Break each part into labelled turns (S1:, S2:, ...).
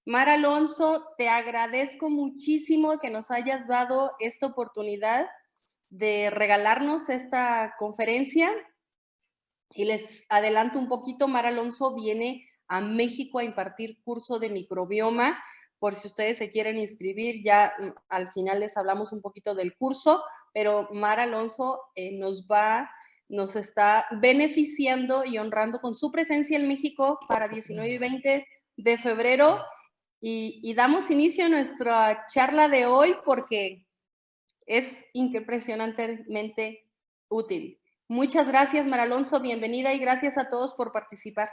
S1: Mar Alonso, te agradezco muchísimo que nos hayas dado esta oportunidad de regalarnos esta conferencia y les adelanto un poquito, Mar Alonso viene a México a impartir curso de microbioma, por si ustedes se quieren inscribir, ya al final les hablamos un poquito del curso, pero Mar Alonso nos está beneficiando y honrando con su presencia en México para 19 y 20 de febrero y damos inicio a nuestra charla de hoy porque es impresionantemente útil. Muchas gracias, Mar Alonso, bienvenida y gracias a todos por participar.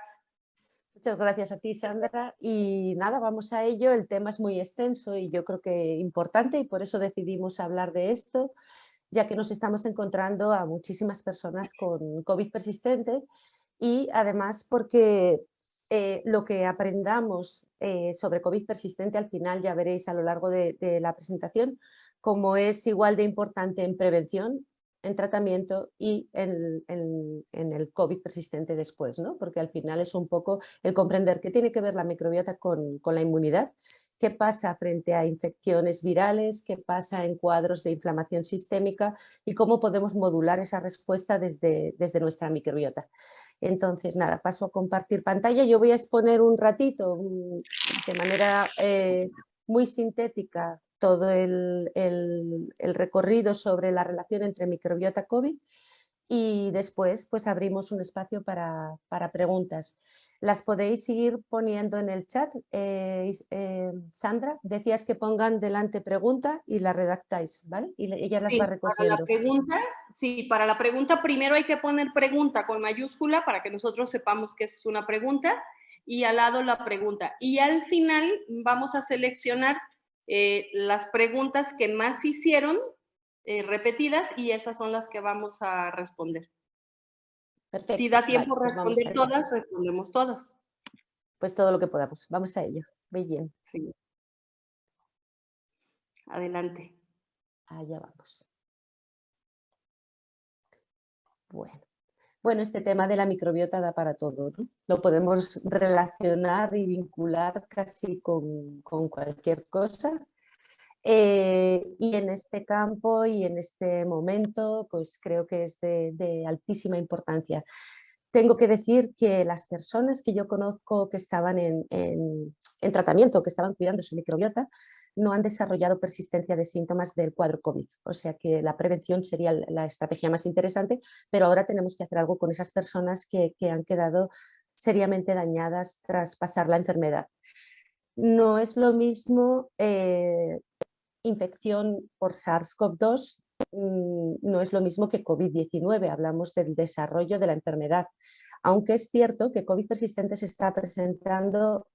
S2: Muchas gracias a ti, Sandra. Y nada, vamos a ello. El tema es muy extenso y yo creo que importante y por eso decidimos hablar de esto, ya que nos estamos encontrando a muchísimas personas con COVID persistente y además porque lo que aprendamos sobre COVID persistente al final ya veréis a lo largo de la presentación como es igual de importante en prevención, en tratamiento y en el COVID persistente después, ¿no? Porque al final es un poco el comprender qué tiene que ver la microbiota con la inmunidad, qué pasa frente a infecciones virales, qué pasa en cuadros de inflamación sistémica y cómo podemos modular esa respuesta desde nuestra microbiota. Entonces, nada, paso a compartir pantalla. Yo voy a exponer un ratito, de manera muy sintética, todo el recorrido sobre la relación entre microbiota COVID y después pues abrimos un espacio para preguntas. Las podéis ir poniendo en el chat. Sandra, decías que pongan delante pregunta y la redactáis, ¿vale? Y ella las va
S1: Sí,
S2: recogiendo.
S1: para la pregunta primero hay que poner pregunta con mayúscula para que nosotros sepamos que es una pregunta y al lado la pregunta. Y al final vamos a seleccionar las preguntas que más hicieron repetidas y esas son las que vamos a responder. Si da
S2: Perfecto,
S1: tiempo
S2: vale,
S1: a
S2: pues vamos
S1: responder
S2: a ello.
S1: todas, respondemos todas.
S2: Pues todo lo que podamos, vamos a ello. Muy bien,
S1: Sí, adelante.
S2: allá vamos. Bueno. Bueno, este tema de la microbiota da para todo, ¿no? Lo podemos relacionar y vincular casi con cualquier cosa. Y en este campo y en este momento, pues creo que es de altísima importancia. Tengo que decir que las personas que yo conozco que estaban en tratamiento, que estaban cuidando su microbiota, no han desarrollado persistencia de síntomas del cuadro COVID. O sea que la prevención sería la estrategia más interesante, pero ahora tenemos que hacer algo con esas personas que han quedado seriamente dañadas tras pasar la enfermedad. No es lo mismo infección por SARS-CoV-2, no es lo mismo que COVID-19, hablamos del desarrollo de la enfermedad. Aunque es cierto que COVID persistente se está presentando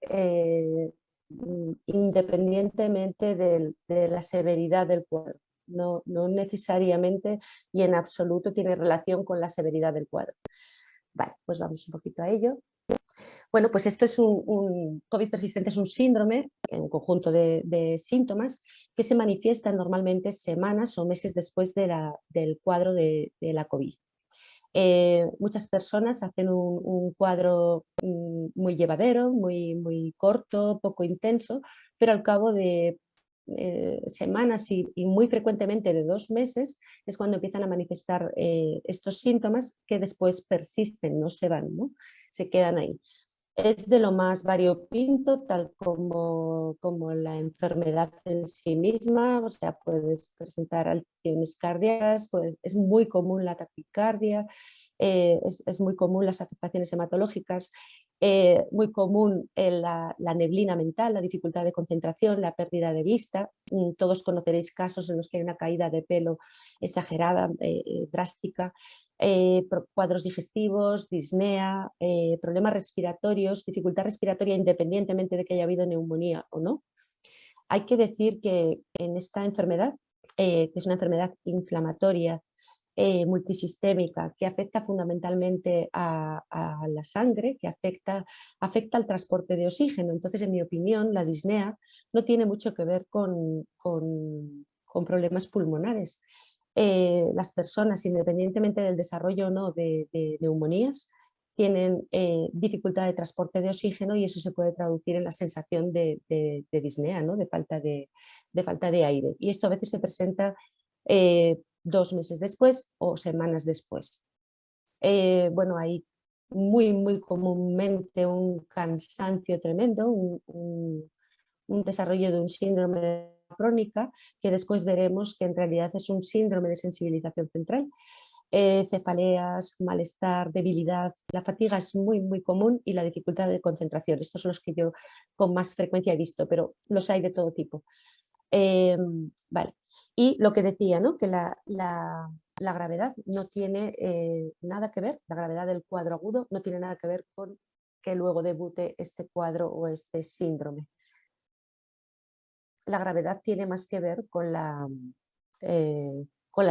S2: independientemente de la severidad del cuadro. No, no necesariamente y en absoluto tiene relación con la severidad del cuadro. Vale, pues vamos un poquito a ello. Bueno, pues esto es un COVID persistente, es un síndrome, un conjunto de síntomas que se manifiestan normalmente semanas o meses después del cuadro de la COVID. Muchas personas hacen un cuadro muy llevadero, muy corto, poco intenso, pero al cabo de semanas y muy frecuentemente de 2 meses es cuando empiezan a manifestar estos síntomas que después persisten, no se van, ¿no? Se quedan ahí. Es de lo más variopinto, tal como la enfermedad en sí misma, o sea, puedes presentar alteraciones cardíacas, pues, es muy común la taquicardia, es muy común las afectaciones hematológicas, muy común la neblina mental, la dificultad de concentración, la pérdida de vista. Todos conoceréis casos en los que hay una caída de pelo exagerada, drástica, cuadros digestivos, disnea, problemas respiratorios, dificultad respiratoria independientemente de que haya habido neumonía o no. Hay que decir que en esta enfermedad, que es una enfermedad inflamatoria multisistémica que afecta fundamentalmente a la sangre, que afecta al transporte de oxígeno. Entonces, en mi opinión, la disnea no tiene mucho que ver con problemas pulmonares. Las personas, independientemente del desarrollo o no de neumonías, tienen dificultad de transporte de oxígeno y eso se puede traducir en la sensación de disnea, ¿no? de falta de aire. Y esto a veces se presenta 2 meses después o semanas después. Bueno, hay muy comúnmente un cansancio tremendo, un desarrollo de un síndrome crónica, que después veremos que en realidad es un síndrome de sensibilización central. Cefaleas, malestar, debilidad. La fatiga es muy común y la dificultad de concentración. Estos son los que yo con más frecuencia he visto, pero los hay de todo tipo. Vale. Y lo que decía, ¿no? Que la gravedad no tiene nada que ver, la gravedad del cuadro agudo no tiene nada que ver con que luego debute este cuadro o este síndrome. La gravedad tiene más que ver con las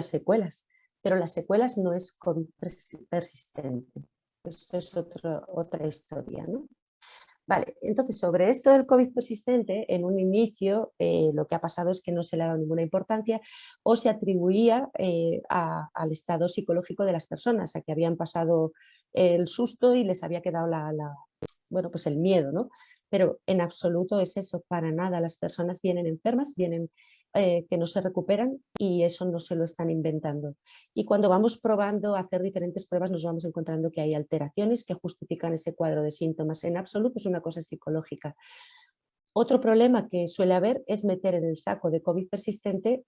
S2: secuelas, pero las secuelas no es COVID persistente. Esto es otra historia, ¿no? Vale, entonces sobre esto del COVID persistente, en un inicio lo que ha pasado es que no se le ha dado ninguna importancia o se atribuía al estado psicológico de las personas, a que habían pasado el susto y les había quedado bueno, pues el miedo, ¿no? Pero en absoluto es eso, para nada. Las personas vienen enfermas, vienen que no se recuperan y eso no se lo están inventando. Y cuando vamos probando a hacer diferentes pruebas nos vamos encontrando que hay alteraciones que justifican ese cuadro de síntomas. En absoluto es una cosa psicológica. Otro problema que suele haber es meter en el saco de COVID persistente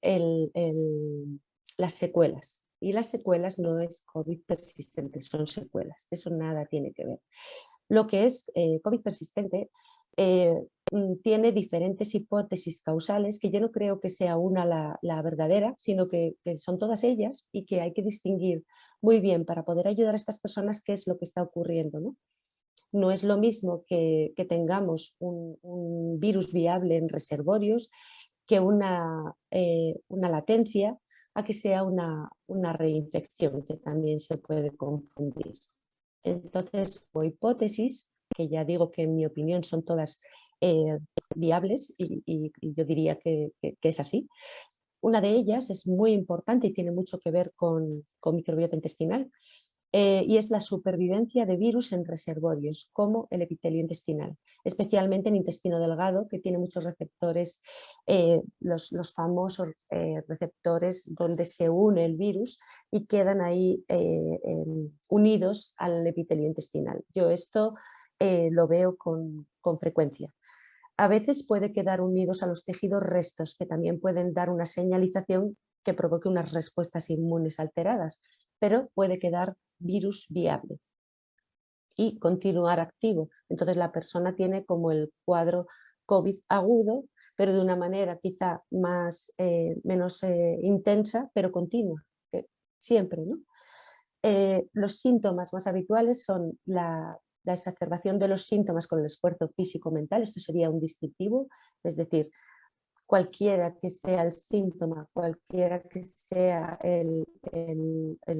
S2: las secuelas. Y las secuelas no es COVID persistente, son secuelas. Eso nada tiene que ver. Lo que es COVID persistente tiene diferentes hipótesis causales que yo no creo que sea una la verdadera, sino que son todas ellas y que hay que distinguir muy bien para poder ayudar a estas personas qué es lo que está ocurriendo, ¿no? No es lo mismo que tengamos un virus viable en reservorios que una latencia a que sea una reinfección, que también se puede confundir. Entonces, o hipótesis, que ya digo que en mi opinión son todas viables y yo diría que es así. Una de ellas es muy importante y tiene mucho que ver con microbiota intestinal y es la supervivencia de virus en reservorios, como el epitelio intestinal, especialmente en intestino delgado, que tiene muchos receptores, los famosos receptores donde se une el virus y quedan ahí unidos al epitelio intestinal. Yo esto lo veo con frecuencia. A veces puede quedar unidos a los tejidos restos que también pueden dar una señalización que provoque unas respuestas inmunes alteradas, pero puede quedar virus viable y continuar activo. Entonces la persona tiene como el cuadro COVID agudo, pero de una manera quizá menos intensa, pero continua, que siempre, ¿no? Los síntomas más habituales son la exacerbación de los síntomas con el esfuerzo físico-mental, esto sería un distintivo, es decir, cualquiera que sea el síntoma, cualquiera que sea el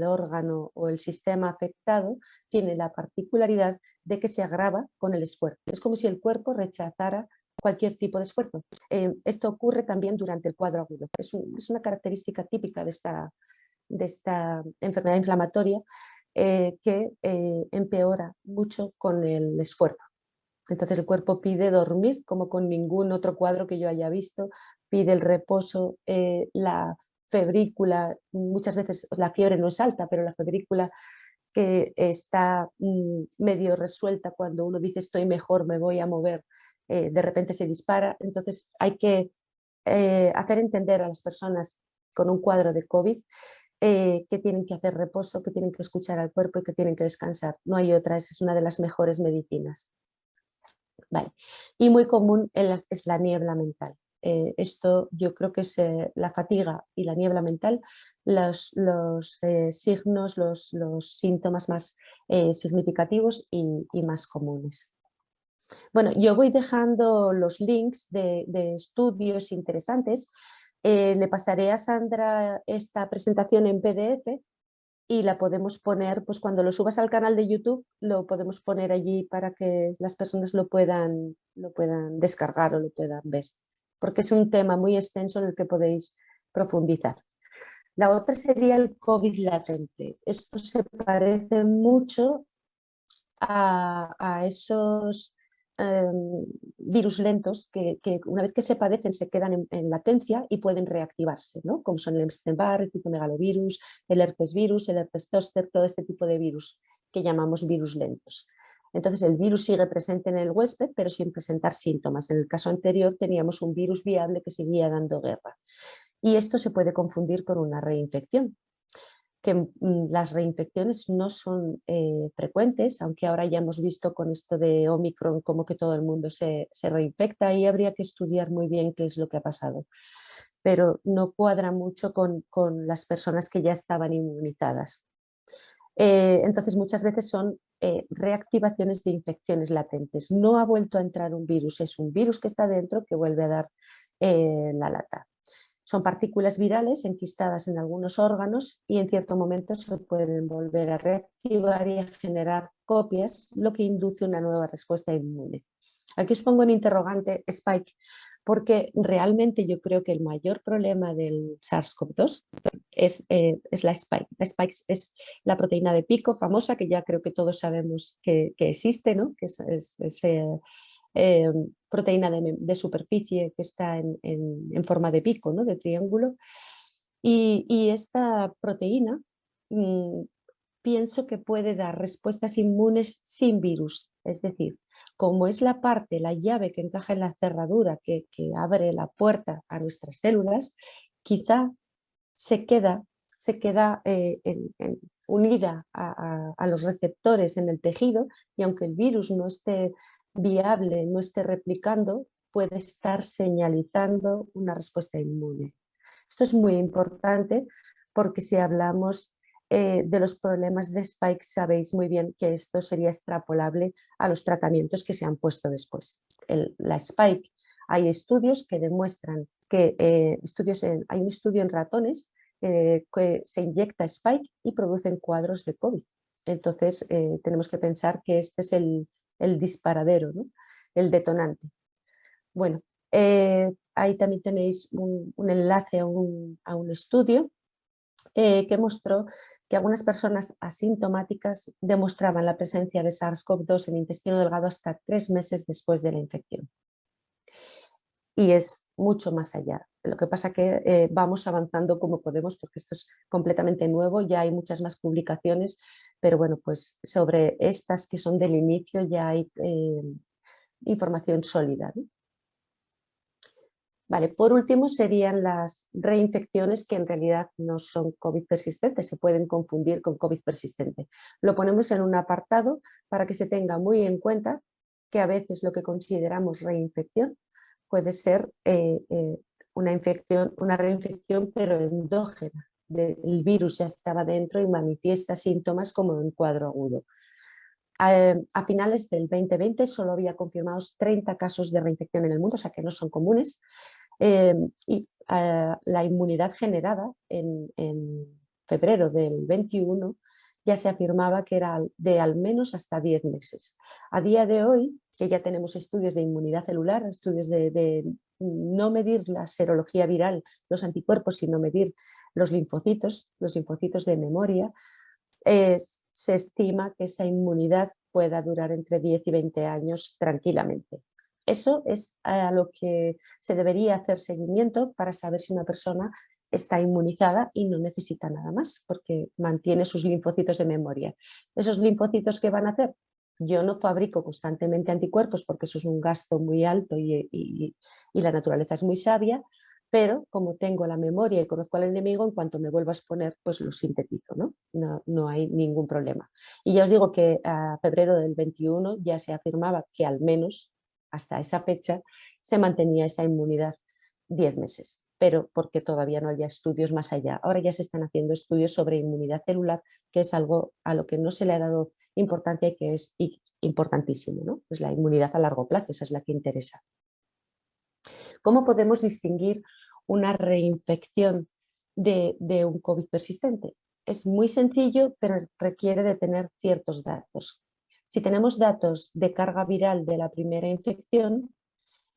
S2: órgano o el sistema afectado, tiene la particularidad de que se agrava con el esfuerzo. Es como si el cuerpo rechazara cualquier tipo de esfuerzo. Esto ocurre también durante el cuadro agudo. Es una característica típica de esta enfermedad inflamatoria que empeora mucho con el esfuerzo. Entonces el cuerpo pide dormir, como con ningún otro cuadro que yo haya visto, pide el reposo, la febrícula, muchas veces la fiebre no es alta, pero la febrícula que está medio resuelta cuando uno dice estoy mejor, me voy a mover, de repente se dispara. Entonces hay que hacer entender a las personas con un cuadro de COVID que tienen que hacer reposo, que tienen que escuchar al cuerpo y que tienen que descansar. No hay otra, esa es una de las mejores medicinas. Vale. Y muy común es la niebla mental. Esto yo creo que es la fatiga y la niebla mental, los signos, los síntomas más significativos y más comunes. Bueno, yo voy dejando los links de estudios interesantes. Le pasaré a Sandra esta presentación en PDF y la podemos poner, pues cuando lo subas al canal de YouTube, lo podemos poner allí para que las personas lo puedan descargar o lo puedan ver, porque es un tema muy extenso en el que podéis profundizar. La otra sería el COVID latente. Esto se parece mucho a esos virus lentos que una vez que se padecen se quedan en latencia y pueden reactivarse, ¿no? Como son el Epstein-Barr, el citomegalovirus, el herpes virus, el herpes zóster, todo este tipo de virus que llamamos virus lentos. Entonces el virus sigue presente en el huésped pero sin presentar síntomas. En el caso anterior teníamos un virus viable que seguía dando guerra. Y esto se puede confundir con una reinfección, que las reinfecciones no son frecuentes, aunque ahora ya hemos visto con esto de Omicron como que todo el mundo se reinfecta y habría que estudiar muy bien qué es lo que ha pasado. Pero no cuadra mucho con las personas que ya estaban inmunizadas. Entonces muchas veces son reactivaciones de infecciones latentes. No ha vuelto a entrar un virus, es un virus que está dentro que vuelve a dar la lata. Son partículas virales enquistadas en algunos órganos y en cierto momento se pueden volver a reactivar y a generar copias, lo que induce una nueva respuesta inmune. Aquí os pongo en interrogante Spike, porque realmente yo creo que el mayor problema del SARS-CoV-2 es la Spike. La Spike es la proteína de pico famosa, que ya creo que todos sabemos que existe, ¿no? Que proteína de superficie que está en forma de pico, ¿no? De triángulo. Y esta proteína pienso que puede dar respuestas inmunes sin virus. Es decir, como es la parte, la llave que encaja en la cerradura que abre la puerta a nuestras células, quizá se queda unida a los receptores en el tejido y aunque el virus no esté viable, no esté replicando, puede estar señalizando una respuesta inmune. Esto es muy importante porque si hablamos de los problemas de Spike, sabéis muy bien que esto sería extrapolable a los tratamientos que se han puesto después. La Spike, hay estudios que demuestran que hay un estudio en ratones que se inyecta Spike y producen cuadros de COVID. Entonces tenemos que pensar que este es el disparadero, ¿no? El detonante. Bueno, ahí también tenéis un enlace a un estudio que mostró que algunas personas asintomáticas demostraban la presencia de SARS-CoV-2 en intestino delgado hasta 3 meses después de la infección. Y es mucho más allá. Lo que pasa que vamos avanzando como podemos porque esto es completamente nuevo, ya hay muchas más publicaciones, pero bueno, pues sobre estas que son del inicio ya hay información sólida, ¿no? Vale, por último serían las reinfecciones que en realidad no son COVID persistente, se pueden confundir con COVID persistente. Lo ponemos en un apartado para que se tenga muy en cuenta que a veces lo que consideramos reinfección puede ser una reinfección pero endógena. El virus ya estaba dentro y manifiesta síntomas como un cuadro agudo. A finales del 2020 solo había confirmados 30 casos de reinfección en el mundo, o sea que no son comunes, y la inmunidad generada en febrero del 21 ya se afirmaba que era de al menos hasta 10 meses. A día de hoy, que ya tenemos estudios de inmunidad celular, estudios de no medir la serología viral, los anticuerpos, sino medir los linfocitos de memoria, se estima que esa inmunidad pueda durar entre 10 y 20 años tranquilamente. Eso es a lo que se debería hacer seguimiento para saber si una persona está inmunizada y no necesita nada más, porque mantiene sus linfocitos de memoria. ¿Esos linfocitos qué van a hacer? Yo no fabrico constantemente anticuerpos porque eso es un gasto muy alto y la naturaleza es muy sabia, pero como tengo la memoria y conozco al enemigo, en cuanto me vuelva a exponer, pues lo sintetizo, ¿no? No hay ningún problema. Y ya os digo que a febrero del 21 ya se afirmaba que al menos hasta esa fecha se mantenía esa inmunidad 10 meses, pero porque todavía no había estudios más allá. Ahora ya se están haciendo estudios sobre inmunidad celular, que es algo a lo que no se le ha dado importancia y que es importantísimo, ¿no? Pues la inmunidad a largo plazo, esa es la que interesa. ¿Cómo podemos distinguir una reinfección de un COVID persistente? Es muy sencillo, pero requiere de tener ciertos datos. Si tenemos datos de carga viral de la primera infección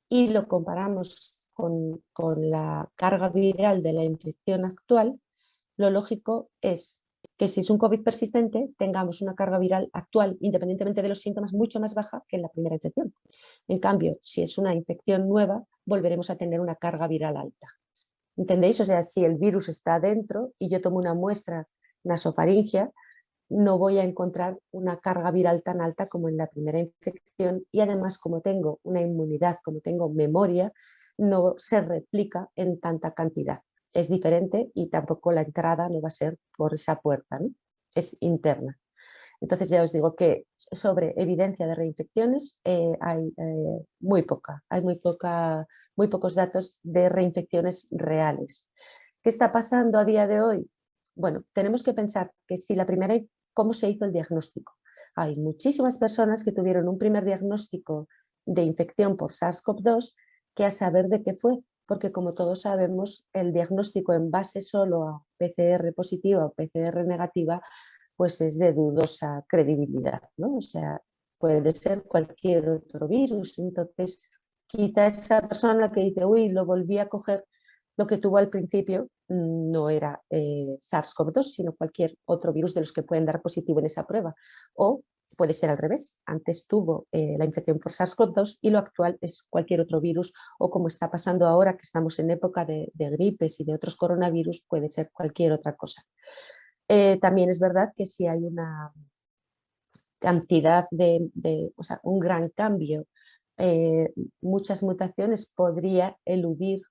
S2: y lo comparamos con la carga viral de la infección actual, lo lógico es que si es un COVID persistente tengamos una carga viral actual, independientemente de los síntomas, mucho más baja que en la primera infección. En cambio, si es una infección nueva, volveremos a tener una carga viral alta. ¿Entendéis? O sea, si el virus está dentro y yo tomo una muestra nasofaringea, no voy a encontrar una carga viral tan alta como en la primera infección y además como tengo una inmunidad, como tengo memoria, no se replica en tanta cantidad. Es diferente y tampoco la entrada no va a ser por esa puerta, ¿no? Es interna. Entonces ya os digo que sobre evidencia de reinfecciones hay muy poca, muy pocos datos de reinfecciones reales. ¿Qué está pasando a día de hoy? Bueno, tenemos que pensar que si la primera, ¿cómo se hizo el diagnóstico? Hay muchísimas personas que tuvieron un primer diagnóstico de infección por SARS-CoV-2 que a saber de qué fue, porque como todos sabemos, el diagnóstico en base solo a PCR positiva o PCR negativa pues es de dudosa credibilidad, ¿no? O sea, puede ser cualquier otro virus. Entonces, quizá esa persona que dice, uy, lo volví a coger, lo que tuvo al principio no era SARS-CoV-2, sino cualquier otro virus de los que pueden dar positivo en esa prueba. O puede ser al revés, antes tuvo la infección por SARS-CoV-2 y lo actual es cualquier otro virus, o como está pasando ahora que estamos en época de gripes y de otros coronavirus, puede ser cualquier otra cosa. También es verdad que si hay una cantidad o sea, un gran cambio, muchas mutaciones, podría eludir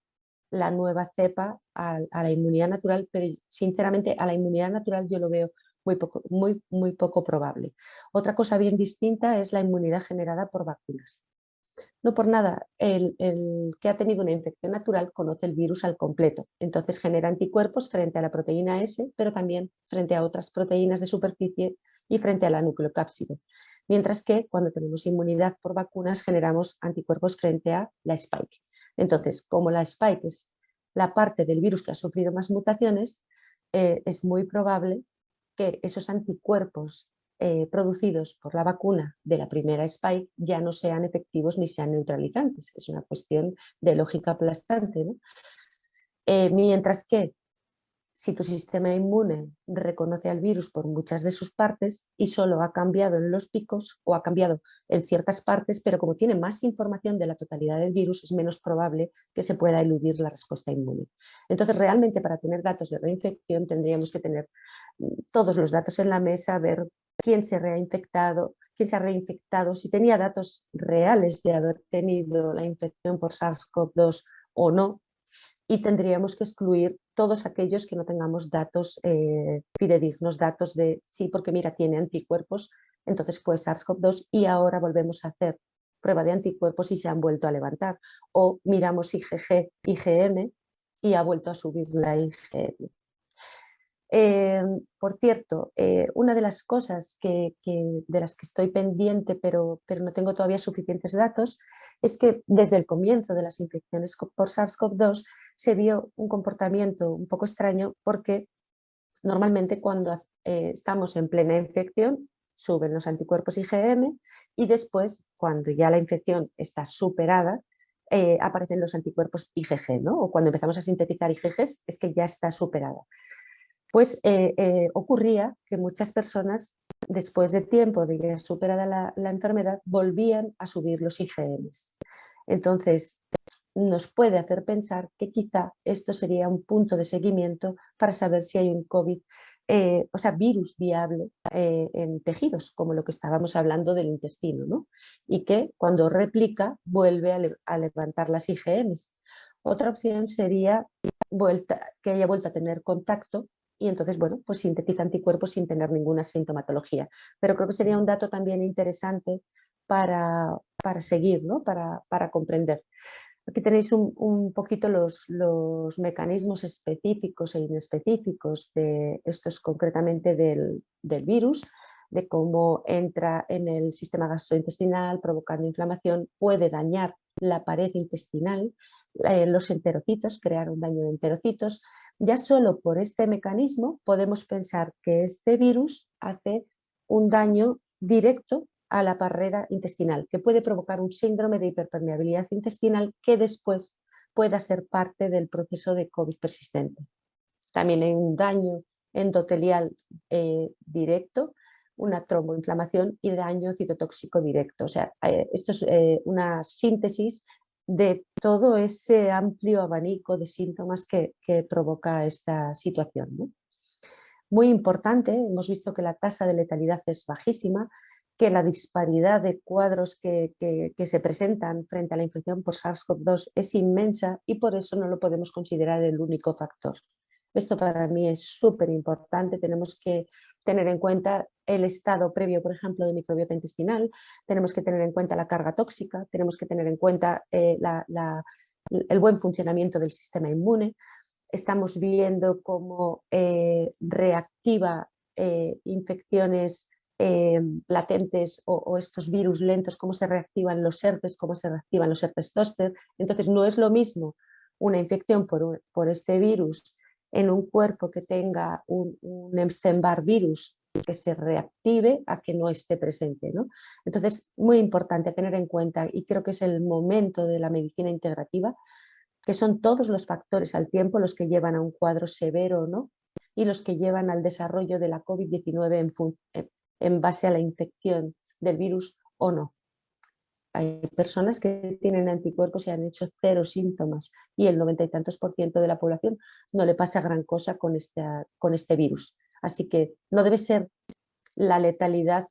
S2: la nueva cepa a la inmunidad natural, pero sinceramente a la inmunidad natural yo lo veo muy poco probable. Otra cosa bien distinta es la inmunidad generada por vacunas. No por nada, el que ha tenido una infección natural conoce el virus al completo, entonces genera anticuerpos frente a la proteína S, pero también frente a otras proteínas de superficie y frente a la nucleocápside. Mientras que cuando tenemos inmunidad por vacunas generamos anticuerpos frente a la spike. Entonces, como la spike es la parte del virus que ha sufrido más mutaciones, es muy probable que esos anticuerpos producidos por la vacuna de la primera spike ya no sean efectivos ni sean neutralizantes. Es una cuestión de lógica aplastante, ¿no? Mientras que si tu sistema inmune reconoce al virus por muchas de sus partes y solo ha cambiado en los picos o ha cambiado en ciertas partes, pero como tiene más información de la totalidad del virus, es menos probable que se pueda eludir la respuesta inmune. Entonces, realmente para tener datos de reinfección tendríamos que tener todos los datos en la mesa, ver quién se ha reinfectado, si tenía datos reales de haber tenido la infección por SARS-CoV-2 o no, y tendríamos que excluir todos aquellos que no tengamos datos fidedignos, datos de sí, porque mira, tiene anticuerpos, entonces fue SARS-CoV-2 y ahora volvemos a hacer prueba de anticuerpos y se han vuelto a levantar. O miramos IgG, IgM y ha vuelto a subir la IgM. Por cierto, una de las cosas de las que estoy pendiente, pero no tengo todavía suficientes datos, es que desde el comienzo de las infecciones por SARS-CoV-2 se vio un comportamiento un poco extraño porque normalmente cuando estamos en plena infección suben los anticuerpos IgM y después, cuando ya la infección está superada, aparecen los anticuerpos IgG, ¿no? O cuando empezamos a sintetizar IgGs es que ya está superada. Pues ocurría que muchas personas, después de tiempo de ya superada la enfermedad, volvían a subir los IgMs. Entonces, nos puede hacer pensar que quizá esto sería un punto de seguimiento para saber si hay un COVID, o sea, virus viable en tejidos, como lo que estábamos hablando del intestino, ¿no? Y que cuando replica vuelve a levantar las IgMs. Otra opción sería que haya vuelto a tener contacto y entonces, bueno, pues sintetiza anticuerpos sin tener ninguna sintomatología. Pero creo que sería un dato también interesante para seguir, ¿no? Para comprender. Aquí tenéis un poquito los mecanismos específicos e inespecíficos de estos concretamente del virus, de cómo entra en el sistema gastrointestinal provocando inflamación, puede dañar la pared intestinal, los enterocitos, crear un daño de enterocitos. Ya solo por este mecanismo podemos pensar que este virus hace un daño directo a la barrera intestinal, que puede provocar un síndrome de hiperpermeabilidad intestinal que después pueda ser parte del proceso de COVID persistente. También hay un daño endotelial directo, una tromboinflamación y daño citotóxico directo. O sea, esto es una síntesis de todo ese amplio abanico de síntomas que provoca esta situación, ¿no? Muy importante, hemos visto que la tasa de letalidad es bajísima, que la disparidad de cuadros que se presentan frente a la infección por SARS-CoV-2 es inmensa y por eso no lo podemos considerar el único factor. Esto para mí es súper importante, tenemos que tener en cuenta el estado previo, por ejemplo, de microbiota intestinal, tenemos que tener en cuenta la carga tóxica, tenemos que tener en cuenta el buen funcionamiento del sistema inmune. Estamos viendo cómo reactiva infecciones latentes o estos virus lentos, cómo se reactivan los herpes, cómo se reactivan los herpes zóster. Entonces no es lo mismo una infección por este virus en un cuerpo que tenga un Epstein-Barr virus que se reactive a que no esté presente, ¿no? Entonces, muy importante tener en cuenta, y creo que es el momento de la medicina integrativa, que son todos los factores al tiempo los que llevan a un cuadro severo o no, y los que llevan al desarrollo de la COVID-19 en base a la infección del virus o no. Hay personas que tienen anticuerpos y han hecho 0 síntomas y el 90 y tantos % de la población no le pasa gran cosa con este virus. Así que no debe ser la letalidad,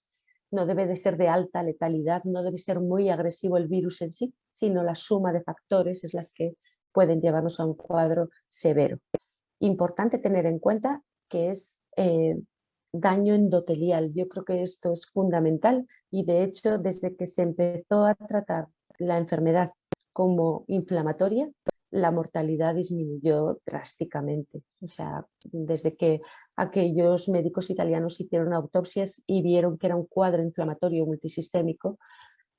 S2: no debe de ser de alta letalidad, no debe ser muy agresivo el virus en sí, sino la suma de factores es las que pueden llevarnos a un cuadro severo. Importante tener en cuenta que es daño endotelial. Yo creo que esto es fundamental y de hecho desde que se empezó a tratar la enfermedad como inflamatoria, la mortalidad disminuyó drásticamente. O sea, desde que aquellos médicos italianos hicieron autopsias y vieron que era un cuadro inflamatorio multisistémico,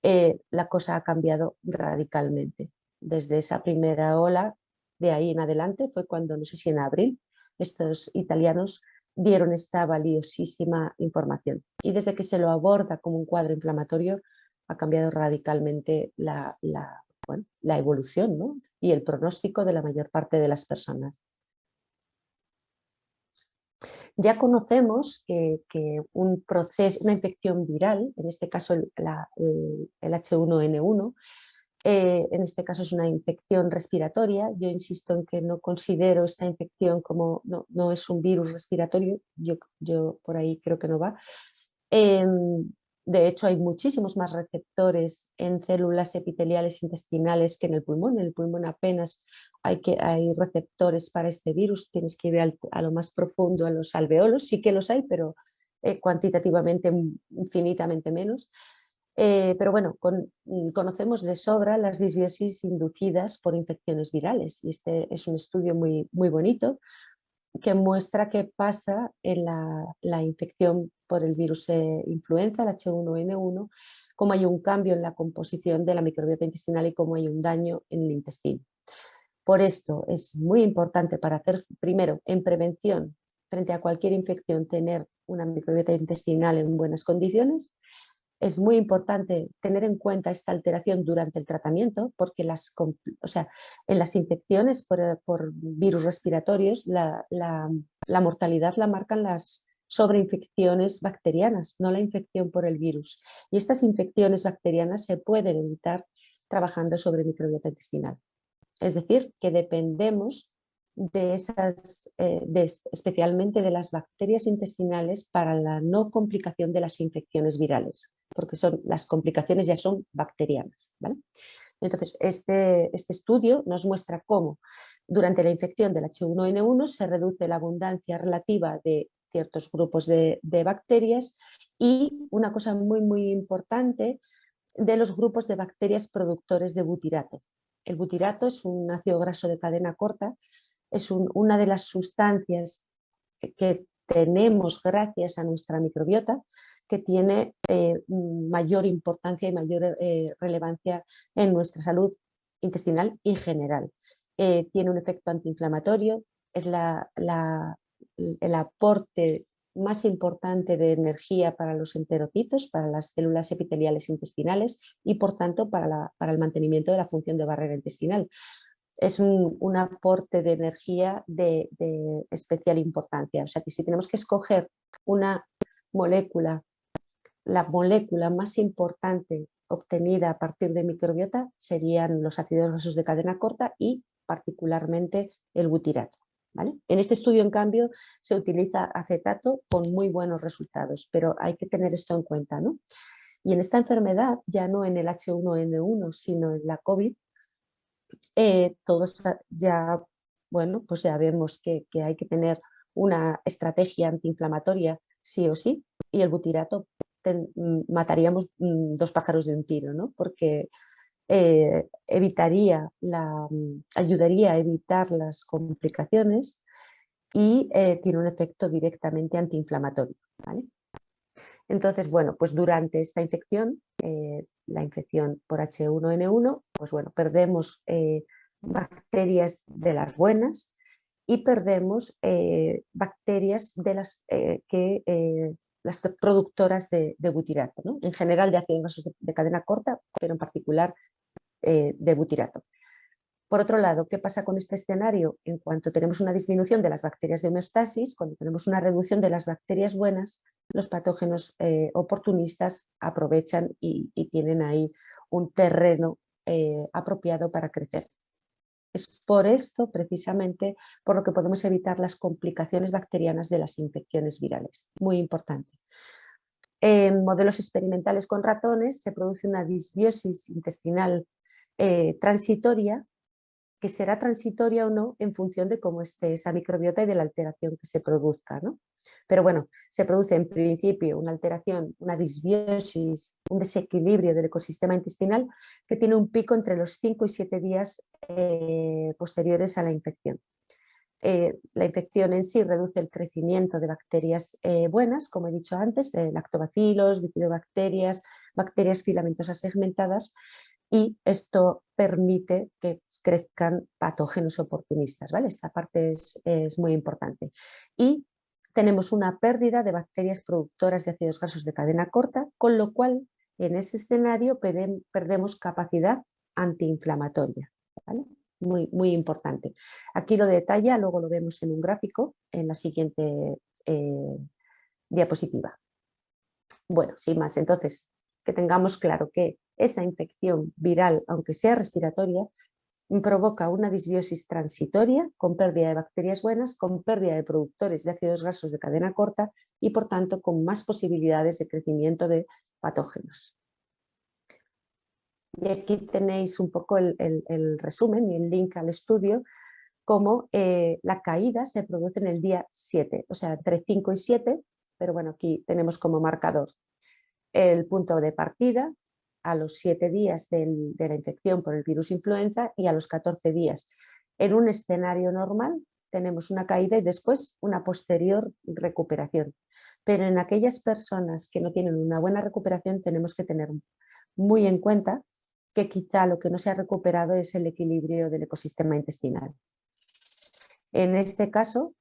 S2: la cosa ha cambiado radicalmente. Desde esa primera ola, de ahí en adelante, fue cuando, no sé si en abril, estos italianos dieron esta valiosísima información. Y desde que se lo aborda como un cuadro inflamatorio, ha cambiado radicalmente la evolución, ¿no? Y el pronóstico de la mayor parte de las personas. Ya conocemos que un proceso, una infección viral, en este caso el H1N1, en este caso es una infección respiratoria. Yo insisto en que no considero esta infección como, no es un virus respiratorio, yo por ahí creo que no va. De hecho, hay muchísimos más receptores en células epiteliales intestinales que en el pulmón. En el pulmón apenas hay receptores para este virus. Tienes que ir a lo más profundo, a los alveolos. Sí que los hay, pero cuantitativamente infinitamente menos. Pero bueno, conocemos de sobra las disbiosis inducidas por infecciones virales. Y este es un estudio muy, muy bonito que muestra qué pasa en la infección por el virus influenza, el H1N1, cómo hay un cambio en la composición de la microbiota intestinal y cómo hay un daño en el intestino. Por esto es muy importante para hacer, primero, en prevención, frente a cualquier infección, tener una microbiota intestinal en buenas condiciones. Es muy importante tener en cuenta esta alteración durante el tratamiento porque en las infecciones por virus respiratorios la mortalidad la marcan las sobreinfecciones bacterianas, no la infección por el virus. Y estas infecciones bacterianas se pueden evitar trabajando sobre microbiota intestinal. Es decir, que dependemos de especialmente de las bacterias intestinales para la no complicación de las infecciones virales, porque las complicaciones ya son bacterianas, ¿vale? Entonces, este estudio nos muestra cómo durante la infección del H1N1 se reduce la abundancia relativa de ciertos grupos de bacterias y una cosa muy, muy importante, de los grupos de bacterias productores de butirato. El butirato es un ácido graso de cadena corta, es una de las sustancias que tenemos gracias a nuestra microbiota que tiene mayor importancia y mayor relevancia en nuestra salud intestinal y general. Tiene un efecto antiinflamatorio, es el aporte más importante de energía para los enterocitos, para las células epiteliales intestinales y por tanto para el mantenimiento de la función de barrera intestinal. es un aporte de energía de especial importancia. O sea que si tenemos que escoger una molécula, la molécula más importante obtenida a partir de microbiota serían los ácidos grasos de cadena corta y particularmente el butirato. ¿Vale? En este estudio, en cambio, se utiliza acetato con muy buenos resultados, pero hay que tener esto en cuenta, ¿no? Y en esta enfermedad, ya no en el H1N1, sino en la COVID, todos ya, bueno, pues ya vemos que hay que tener una estrategia antiinflamatoria sí o sí, y el butirato mataríamos dos pájaros de un tiro, ¿no? Porque ayudaría a evitar las complicaciones y tiene un efecto directamente antiinflamatorio, ¿vale? Entonces, bueno, pues durante esta infección, la infección por H1N1, pues bueno, perdemos bacterias de las buenas y perdemos bacterias de las productoras de butirato, ¿no? En general de ácidos grasos de cadena corta, pero en particular de butirato. Por otro lado, ¿qué pasa con este escenario? En cuanto tenemos una disminución de las bacterias de homeostasis, cuando tenemos una reducción de las bacterias buenas, los patógenos oportunistas aprovechan y tienen ahí un terreno apropiado para crecer. Es por esto, precisamente, por lo que podemos evitar las complicaciones bacterianas de las infecciones virales. Muy importante. En modelos experimentales con ratones se produce una disbiosis intestinal transitoria, que será transitoria o no en función de cómo esté esa microbiota y de la alteración que se produzca, ¿no? Pero bueno, se produce en principio una alteración, una disbiosis, un desequilibrio del ecosistema intestinal que tiene un pico entre los 5 y 7 días posteriores a la infección. La infección en sí reduce el crecimiento de bacterias buenas, como he dicho antes, de lactobacilos, bifidobacterias, bacterias filamentosas segmentadas, y esto permite que crezcan patógenos oportunistas, ¿vale? Esta parte es muy importante. Y tenemos una pérdida de bacterias productoras de ácidos grasos de cadena corta, con lo cual en ese escenario perdemos capacidad antiinflamatoria, ¿vale? Muy, muy importante. Aquí lo detalla, luego lo vemos en un gráfico en la siguiente diapositiva. Bueno, sin más, entonces, que tengamos claro que esa infección viral, aunque sea respiratoria, provoca una disbiosis transitoria con pérdida de bacterias buenas, con pérdida de productores de ácidos grasos de cadena corta y, por tanto, con más posibilidades de crecimiento de patógenos. Y aquí tenéis un poco el resumen y el link al estudio, como la caída se produce en el día 7, o sea, entre 5 y 7, pero bueno, aquí tenemos como marcador el punto de partida a los 7 días de la infección por el virus influenza y a los 14 días. En un escenario normal tenemos una caída y después una posterior recuperación. Pero en aquellas personas que no tienen una buena recuperación tenemos que tener muy en cuenta que quizá lo que no se ha recuperado es el equilibrio del ecosistema intestinal. En este caso,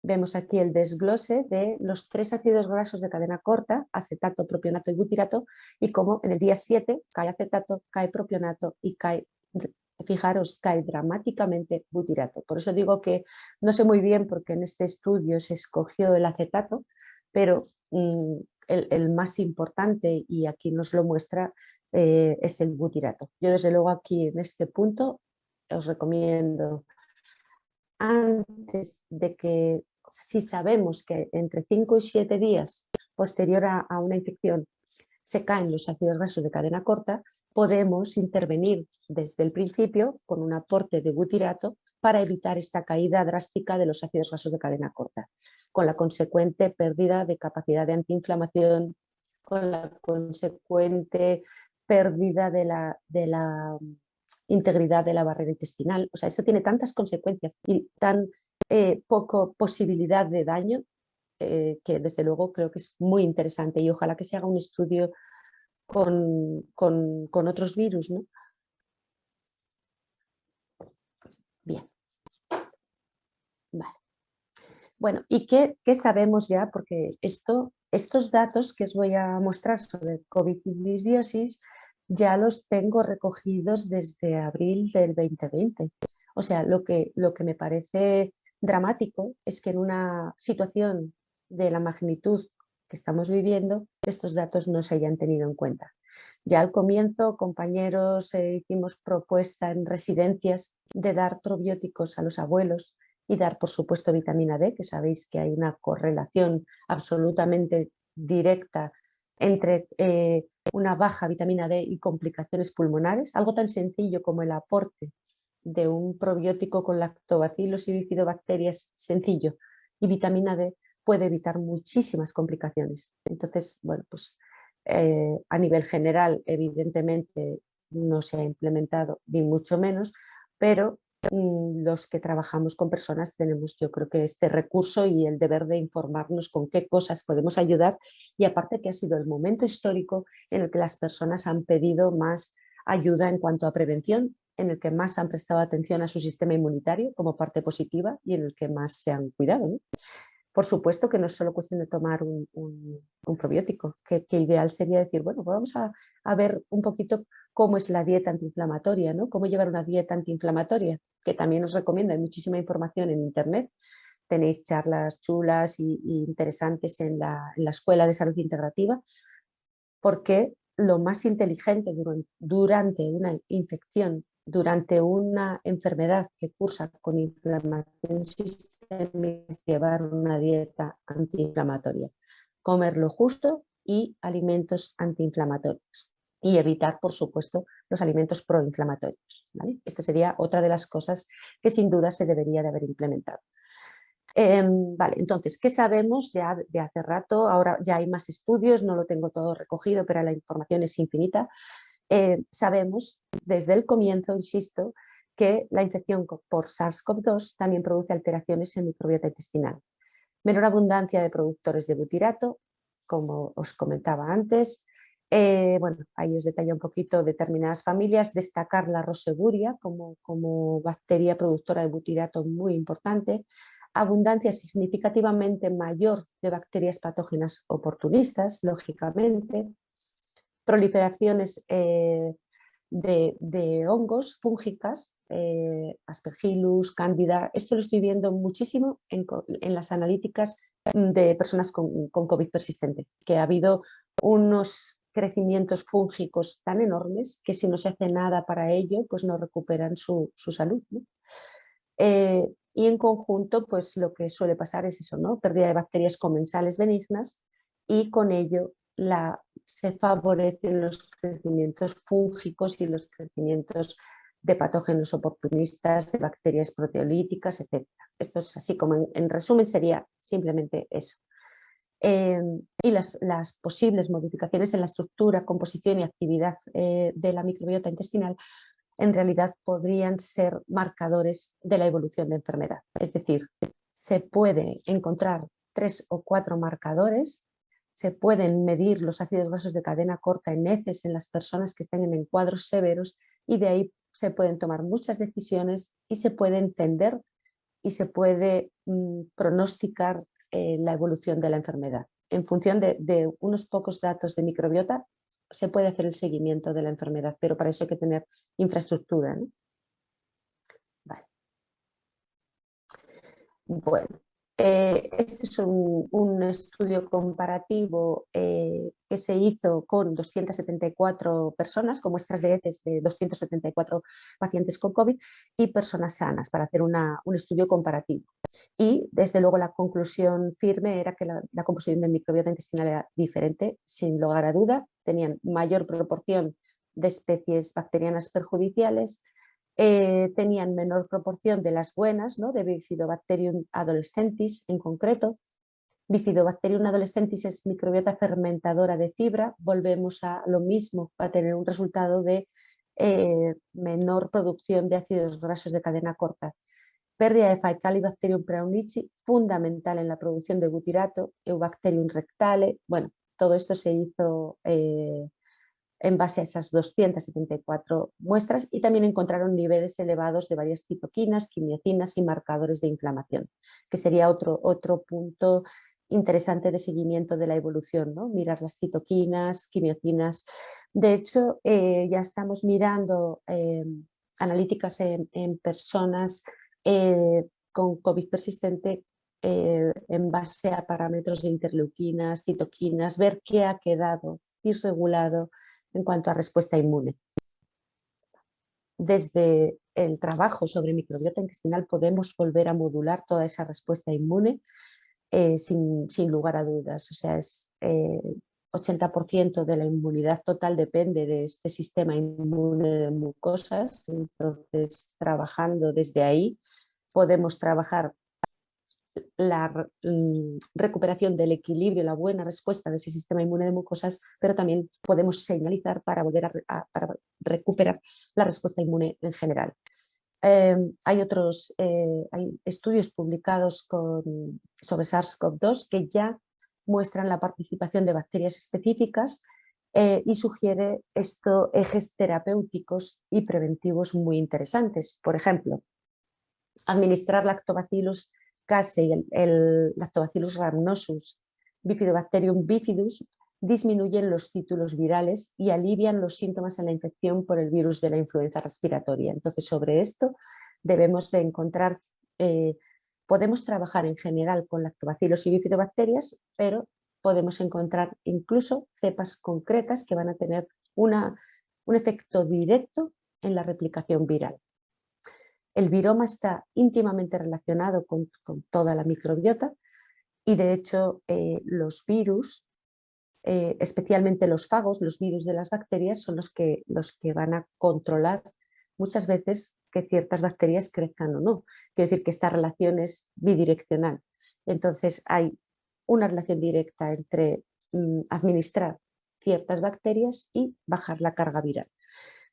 S2: vemos aquí el desglose de los 3 ácidos grasos de cadena corta, acetato, propionato y butirato, y como en el día 7 cae acetato, cae propionato y cae, fijaros, cae dramáticamente butirato. Por eso digo que no sé muy bien porque en este estudio se escogió el acetato, pero el más importante, y aquí nos lo muestra, es el butirato. Yo desde luego aquí en este punto os recomiendo, antes de que, si sabemos que entre 5 y 7 días posterior a una infección se caen los ácidos grasos de cadena corta, podemos intervenir desde el principio con un aporte de butirato para evitar esta caída drástica de los ácidos grasos de cadena corta, con la consecuente pérdida de capacidad de antiinflamación, con la consecuente pérdida de la integridad de la barrera intestinal. O sea, esto tiene tantas consecuencias y tan poco posibilidad de daño que desde luego creo que es muy interesante y ojalá que se haga un estudio con otros virus, ¿no? Bien. Vale. Bueno, ¿y qué sabemos ya? Porque estos datos que os voy a mostrar sobre COVID y disbiosis ya los tengo recogidos desde abril del 2020. O sea, lo que me parece dramático es que en una situación de la magnitud que estamos viviendo, estos datos no se hayan tenido en cuenta. Ya al comienzo, compañeros, hicimos propuesta en residencias de dar probióticos a los abuelos y dar, por supuesto, vitamina D, que sabéis que hay una correlación absolutamente directa entre una baja vitamina D y complicaciones pulmonares. Algo tan sencillo como el aporte de un probiótico con lactobacilos y bifidobacterias sencillo y vitamina D puede evitar muchísimas complicaciones. Entonces, bueno, pues a nivel general, evidentemente, no se ha implementado, ni mucho menos, pero los que trabajamos con personas tenemos, yo creo que este recurso y el deber de informarnos con qué cosas podemos ayudar, y aparte que ha sido el momento histórico en el que las personas han pedido más ayuda en cuanto a prevención, en el que más han prestado atención a su sistema inmunitario como parte positiva y en el que más se han cuidado, ¿no? Por supuesto que no es solo cuestión de tomar un probiótico, que ideal sería decir, bueno, pues vamos a ver un poquito cómo es la dieta antiinflamatoria, ¿no? Cómo llevar una dieta antiinflamatoria, que también os recomiendo, hay muchísima información en internet, tenéis charlas chulas y interesantes en la Escuela de Salud Integrativa, porque lo más inteligente durante una infección, durante una enfermedad que cursa con inflamación sistémica, es llevar una dieta antiinflamatoria, comer lo justo y alimentos antiinflamatorios y evitar, por supuesto, los alimentos proinflamatorios, ¿vale? Esta sería otra de las cosas que sin duda se debería de haber implementado. Vale, entonces, ¿qué sabemos ya de hace rato? Ahora ya hay más estudios, no lo tengo todo recogido, pero la información es infinita. Sabemos desde el comienzo, insisto, que la infección por SARS-CoV-2 también produce alteraciones en microbiota intestinal. Menor abundancia de productores de butirato, como os comentaba antes. Bueno, ahí os detalla un poquito determinadas familias. Destacar la Roseburia como bacteria productora de butirato muy importante. Abundancia significativamente mayor de bacterias patógenas oportunistas, lógicamente. Proliferaciones de hongos, fúngicas, Aspergillus, Cándida. Esto lo estoy viendo muchísimo en las analíticas de personas con COVID persistente, que ha habido unos crecimientos fúngicos tan enormes que si no se hace nada para ello, pues no recuperan su salud, ¿no? Y en conjunto, pues lo que suele pasar es eso, ¿no? Pérdida de bacterias comensales benignas y con ello se favorecen los crecimientos fúngicos y los crecimientos de patógenos oportunistas, de bacterias proteolíticas, etc. Esto es así como en resumen sería simplemente eso. Y las posibles modificaciones en la estructura, composición y actividad de la microbiota intestinal en realidad podrían ser marcadores de la evolución de enfermedad. Es decir, se puede encontrar 3 o 4 marcadores, se pueden medir los ácidos grasos de cadena corta en heces en las personas que estén en cuadros severos y de ahí se pueden tomar muchas decisiones y se puede entender y se puede pronosticar la evolución de la enfermedad. En función de unos pocos datos de microbiota se puede hacer el seguimiento de la enfermedad, pero para eso hay que tener infraestructura, ¿no? Vale. Bueno, este es un estudio comparativo que se hizo con 274 personas, con muestras de heces de 274 pacientes con COVID y personas sanas, para hacer un estudio comparativo. Y desde luego la conclusión firme era que la composición del microbiota intestinal era diferente, sin lugar a duda. Tenían mayor proporción de especies bacterianas perjudiciales, tenían menor proporción de las buenas, ¿no? De Bifidobacterium adolescentis en concreto. Bifidobacterium adolescentis es microbiota fermentadora de fibra, volvemos a lo mismo, a tener un resultado de menor producción de ácidos grasos de cadena corta. Pérdida de Faecalibacterium praunici, fundamental en la producción de butirato, Eubacterium rectale. Bueno, todo esto se hizo en base a esas 274 muestras y también encontraron niveles elevados de varias citoquinas, quimiocinas y marcadores de inflamación, que sería otro punto interesante de seguimiento de la evolución, ¿no? Mirar las citoquinas, quimiocinas. De hecho, ya estamos mirando analíticas en personas con COVID persistente en base a parámetros de interleuquinas, citoquinas, ver qué ha quedado disregulado en cuanto a respuesta inmune. Desde el trabajo sobre microbiota intestinal podemos volver a modular toda esa respuesta inmune sin lugar a dudas. O sea, 80% de la inmunidad total depende de este sistema inmune de mucosas. Entonces, trabajando desde ahí, podemos trabajar la recuperación del equilibrio, la buena respuesta de ese sistema inmune de mucosas, pero también podemos señalizar para volver para recuperar la respuesta inmune en general. Hay estudios publicados sobre SARS-CoV-2 que ya muestran la participación de bacterias específicas y sugiere esto ejes terapéuticos y preventivos muy interesantes. Por ejemplo, administrar Lactobacillus casei, el Lactobacillus rhamnosus, Bifidobacterium bifidus, disminuyen los títulos virales y alivian los síntomas en la infección por el virus de la influenza respiratoria. Entonces, sobre esto debemos de encontrar, podemos trabajar en general con lactobacillus y bifidobacterias, pero podemos encontrar incluso cepas concretas que van a tener un efecto directo en la replicación viral. El viroma está íntimamente relacionado con toda la microbiota y de hecho los virus, especialmente los fagos, los virus de las bacterias, son los que van a controlar muchas veces que ciertas bacterias crezcan o no. Quiere decir que esta relación es bidireccional. Entonces hay una relación directa entre administrar ciertas bacterias y bajar la carga viral.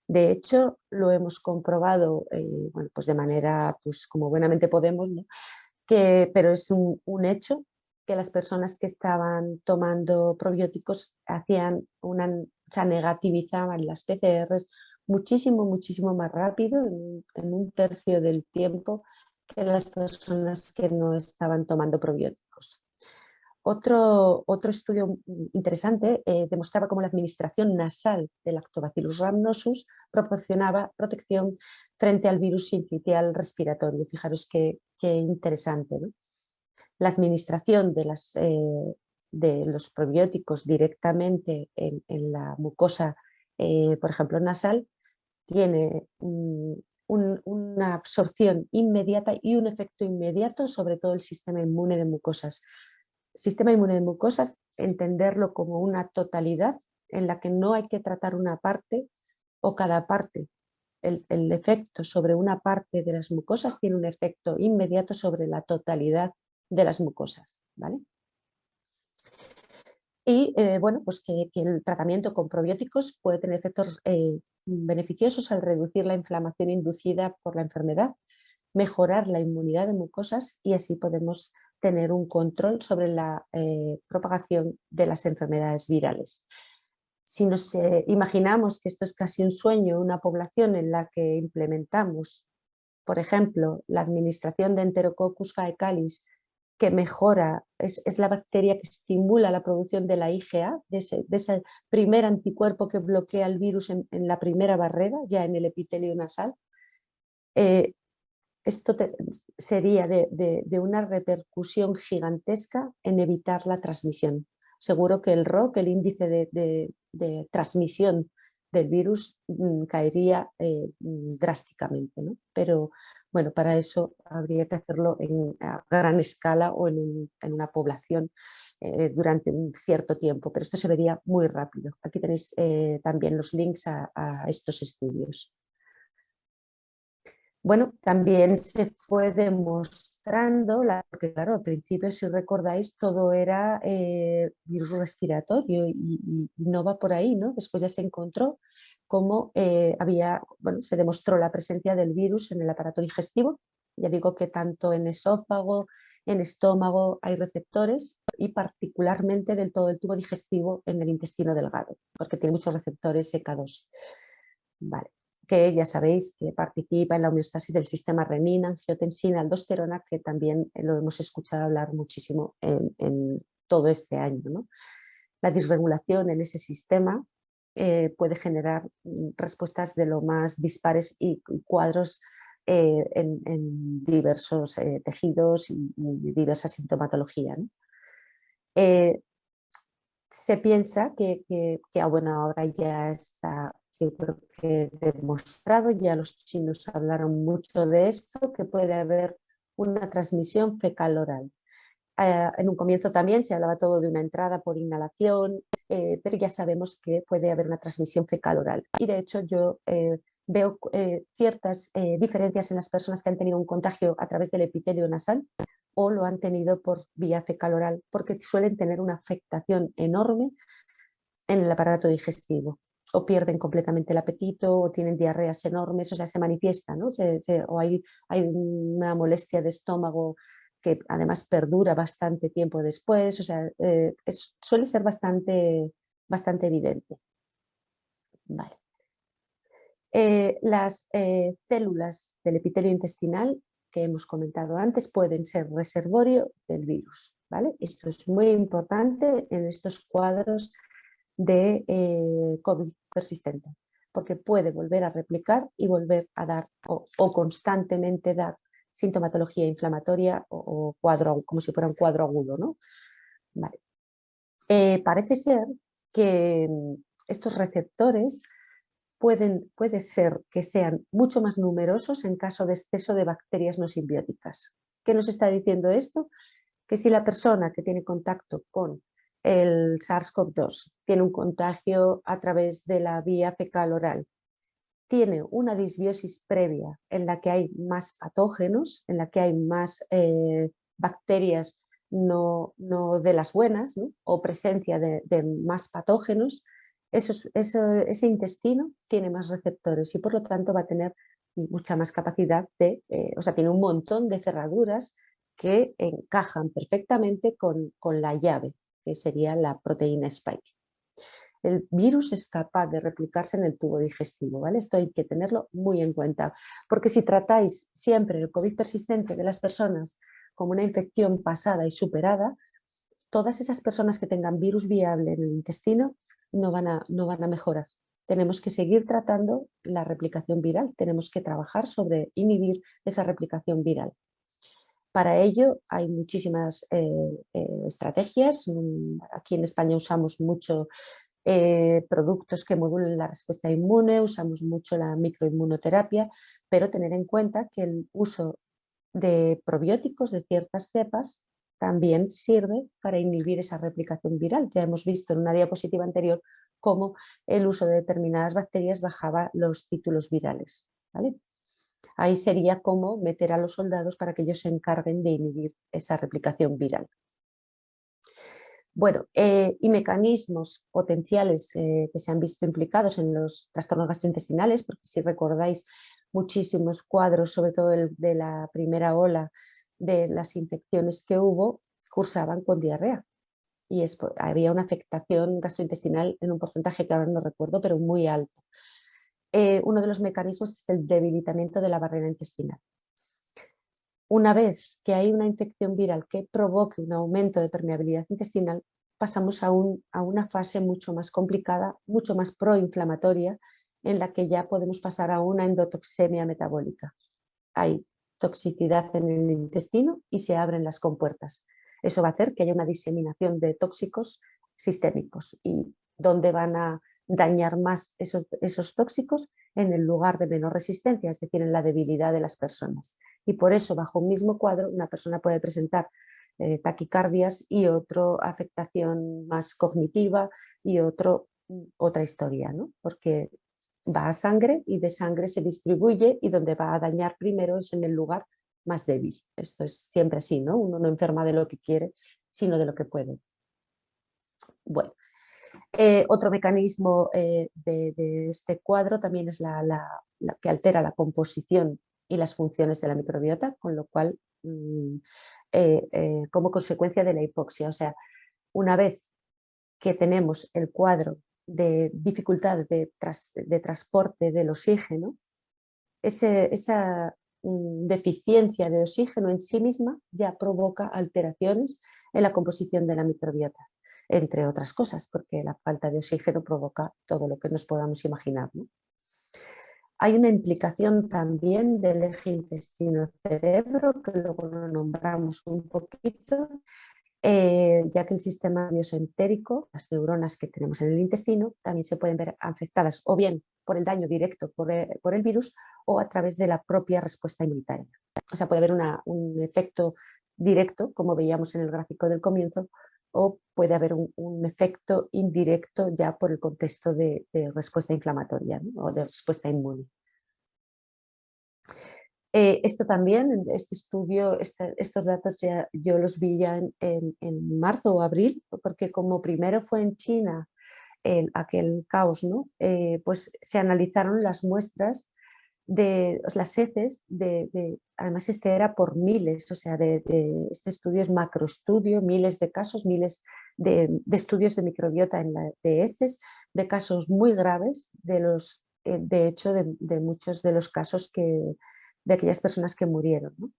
S2: De hecho, lo hemos comprobado bueno, pues de manera pues como buenamente podemos, ¿no? Pero es un hecho que las personas que estaban tomando probióticos negativizaban las PCRs muchísimo más rápido, en un tercio del tiempo, que las personas que no estaban tomando probióticos. Otro estudio interesante demostraba cómo la administración nasal del Lactobacillus rhamnosus proporcionaba protección frente al virus sincitial respiratorio. Fijaros qué interesante, ¿no? La administración de los probióticos directamente en la mucosa, por ejemplo nasal, tiene una absorción inmediata y un efecto inmediato sobre todo el sistema inmune de mucosas. Sistema inmune de mucosas, entenderlo como una totalidad en la que no hay que tratar una parte o cada parte. El efecto sobre una parte de las mucosas tiene un efecto inmediato sobre la totalidad de las mucosas, ¿vale? Y bueno, pues que el tratamiento con probióticos puede tener efectos beneficiosos al reducir la inflamación inducida por la enfermedad, mejorar la inmunidad de mucosas y así podemos tener un control sobre la propagación de las enfermedades virales. Si nos imaginamos que esto es casi un sueño, una población en la que implementamos, por ejemplo, la administración de Enterococcus faecalis, que mejora, es la bacteria que estimula la producción de la IgA, de ese primer anticuerpo que bloquea el virus en la primera barrera, ya en el epitelio nasal. Esto sería de una repercusión gigantesca en evitar la transmisión. Seguro que el ROC, el índice de transmisión del virus, caería drásticamente, ¿no? Pero bueno, para eso habría que hacerlo a gran escala o en una población durante un cierto tiempo, pero esto se vería muy rápido. Aquí tenéis también los links a estos estudios. Bueno, también se fue demostrando, porque claro, al principio, si recordáis, todo era virus respiratorio y no va por ahí, ¿no? Después ya se encontró cómo se demostró la presencia del virus en el aparato digestivo. Ya digo que tanto en esófago, en estómago hay receptores y particularmente del todo el tubo digestivo en el intestino delgado, porque tiene muchos receptores ECA2. Vale, que ya sabéis que participa en la homeostasis del sistema renina, angiotensina, aldosterona, que también lo hemos escuchado hablar muchísimo en todo este año, ¿no? La disregulación en ese sistema puede generar respuestas de lo más dispares y cuadros en diversos tejidos y diversa sintomatología, ¿no? Se piensa bueno, ahora ya está, yo creo que demostrado, ya los chinos hablaron mucho de esto, que puede haber una transmisión fecal-oral. En un comienzo también se hablaba todo de una entrada por inhalación, pero ya sabemos que puede haber una transmisión fecal-oral. Y de hecho yo veo ciertas diferencias en las personas que han tenido un contagio a través del epitelio nasal o lo han tenido por vía fecal-oral, porque suelen tener una afectación enorme en el aparato digestivo. O pierden completamente el apetito, o tienen diarreas enormes, o sea, se manifiesta, ¿no? O hay una molestia de estómago que además perdura bastante tiempo después, o sea, suele ser bastante evidente. Vale. Las células del epitelio intestinal que hemos comentado antes pueden ser reservorio del virus, ¿vale? Esto es muy importante en estos cuadros de COVID persistente, porque puede volver a replicar y volver a dar o constantemente dar sintomatología inflamatoria o cuadro, como si fuera un cuadro agudo, ¿no? Vale. Parece ser que estos receptores puede ser que sean mucho más numerosos en caso de exceso de bacterias no simbióticas. ¿Qué nos está diciendo esto? Que si la persona que tiene contacto con el SARS-CoV-2 tiene un contagio a través de la vía fecal-oral, tiene una disbiosis previa en la que hay más patógenos, en la que hay más bacterias no de las buenas, ¿no? O presencia de más patógenos, ese intestino tiene más receptores y por lo tanto va a tener mucha más capacidad o sea, tiene un montón de cerraduras que encajan perfectamente con la llave, que sería la proteína spike. El virus es capaz de replicarse en el tubo digestivo, ¿vale? Esto hay que tenerlo muy en cuenta, porque si tratáis siempre el COVID persistente de las personas como una infección pasada y superada, todas esas personas que tengan virus viable en el intestino no van a mejorar. Tenemos que seguir tratando la replicación viral, tenemos que trabajar sobre inhibir esa replicación viral. Para ello hay muchísimas estrategias. Aquí en España usamos mucho productos que modulen la respuesta inmune, usamos mucho la microinmunoterapia, pero tener en cuenta que el uso de probióticos de ciertas cepas también sirve para inhibir esa replicación viral. Ya hemos visto en una diapositiva anterior cómo el uso de determinadas bacterias bajaba los títulos virales, ¿vale? Ahí sería como meter a los soldados para que ellos se encarguen de inhibir esa replicación viral. Bueno, y mecanismos potenciales que se han visto implicados en los trastornos gastrointestinales, porque si recordáis muchísimos cuadros, sobre todo de la primera ola de las infecciones que hubo, cursaban con diarrea. Y había una afectación gastrointestinal en un porcentaje que ahora no recuerdo, pero muy alto. Uno de los mecanismos es el debilitamiento de la barrera intestinal. Una vez que hay una infección viral que provoque un aumento de permeabilidad intestinal, pasamos a una fase mucho más complicada, mucho más proinflamatoria, en la que ya podemos pasar a una endotoxemia metabólica. Hay toxicidad en el intestino y se abren las compuertas. Eso va a hacer que haya una diseminación de tóxicos sistémicos. ¿Y dónde van a dañar más esos tóxicos? En el lugar de menor resistencia, es decir, en la debilidad de las personas. Y por eso, bajo un mismo cuadro, una persona puede presentar taquicardias y otra afectación más cognitiva y otra historia, ¿no? Porque va a sangre y de sangre se distribuye y donde va a dañar primero es en el lugar más débil. Esto es siempre así, ¿no? Uno no enferma de lo que quiere, sino de lo que puede. Bueno, otro mecanismo de este cuadro también es la que altera la composición y las funciones de la microbiota, con lo cual, como consecuencia de la hipoxia, o sea, una vez que tenemos el cuadro de dificultad de transporte del oxígeno, esa deficiencia de oxígeno en sí misma ya provoca alteraciones en la composición de la microbiota. entre otras cosas, porque la falta de oxígeno provoca todo lo que nos podamos imaginar, ¿no? Hay una implicación también del eje intestino-cerebro, que luego lo nombramos un poquito, ya que el sistema nervioso entérico, las neuronas que tenemos en el intestino, también se pueden ver afectadas o bien por el daño directo por el virus o a través de la propia respuesta inmunitaria. O sea, puede haber un efecto directo, como veíamos en el gráfico del comienzo, o puede haber un efecto indirecto ya por el contexto de respuesta inflamatoria, ¿no? O de respuesta inmune. Esto también, este estudio, estos datos ya, yo los vi ya en marzo o abril, porque como primero fue en China aquel caos, ¿no? Pues se analizaron las muestras de las heces, además este era por miles, o sea, este estudio es macroestudio, miles de casos, miles de estudios de microbiota de heces, de casos muy graves, de hecho de muchos de los casos de aquellas personas que murieron, ¿no?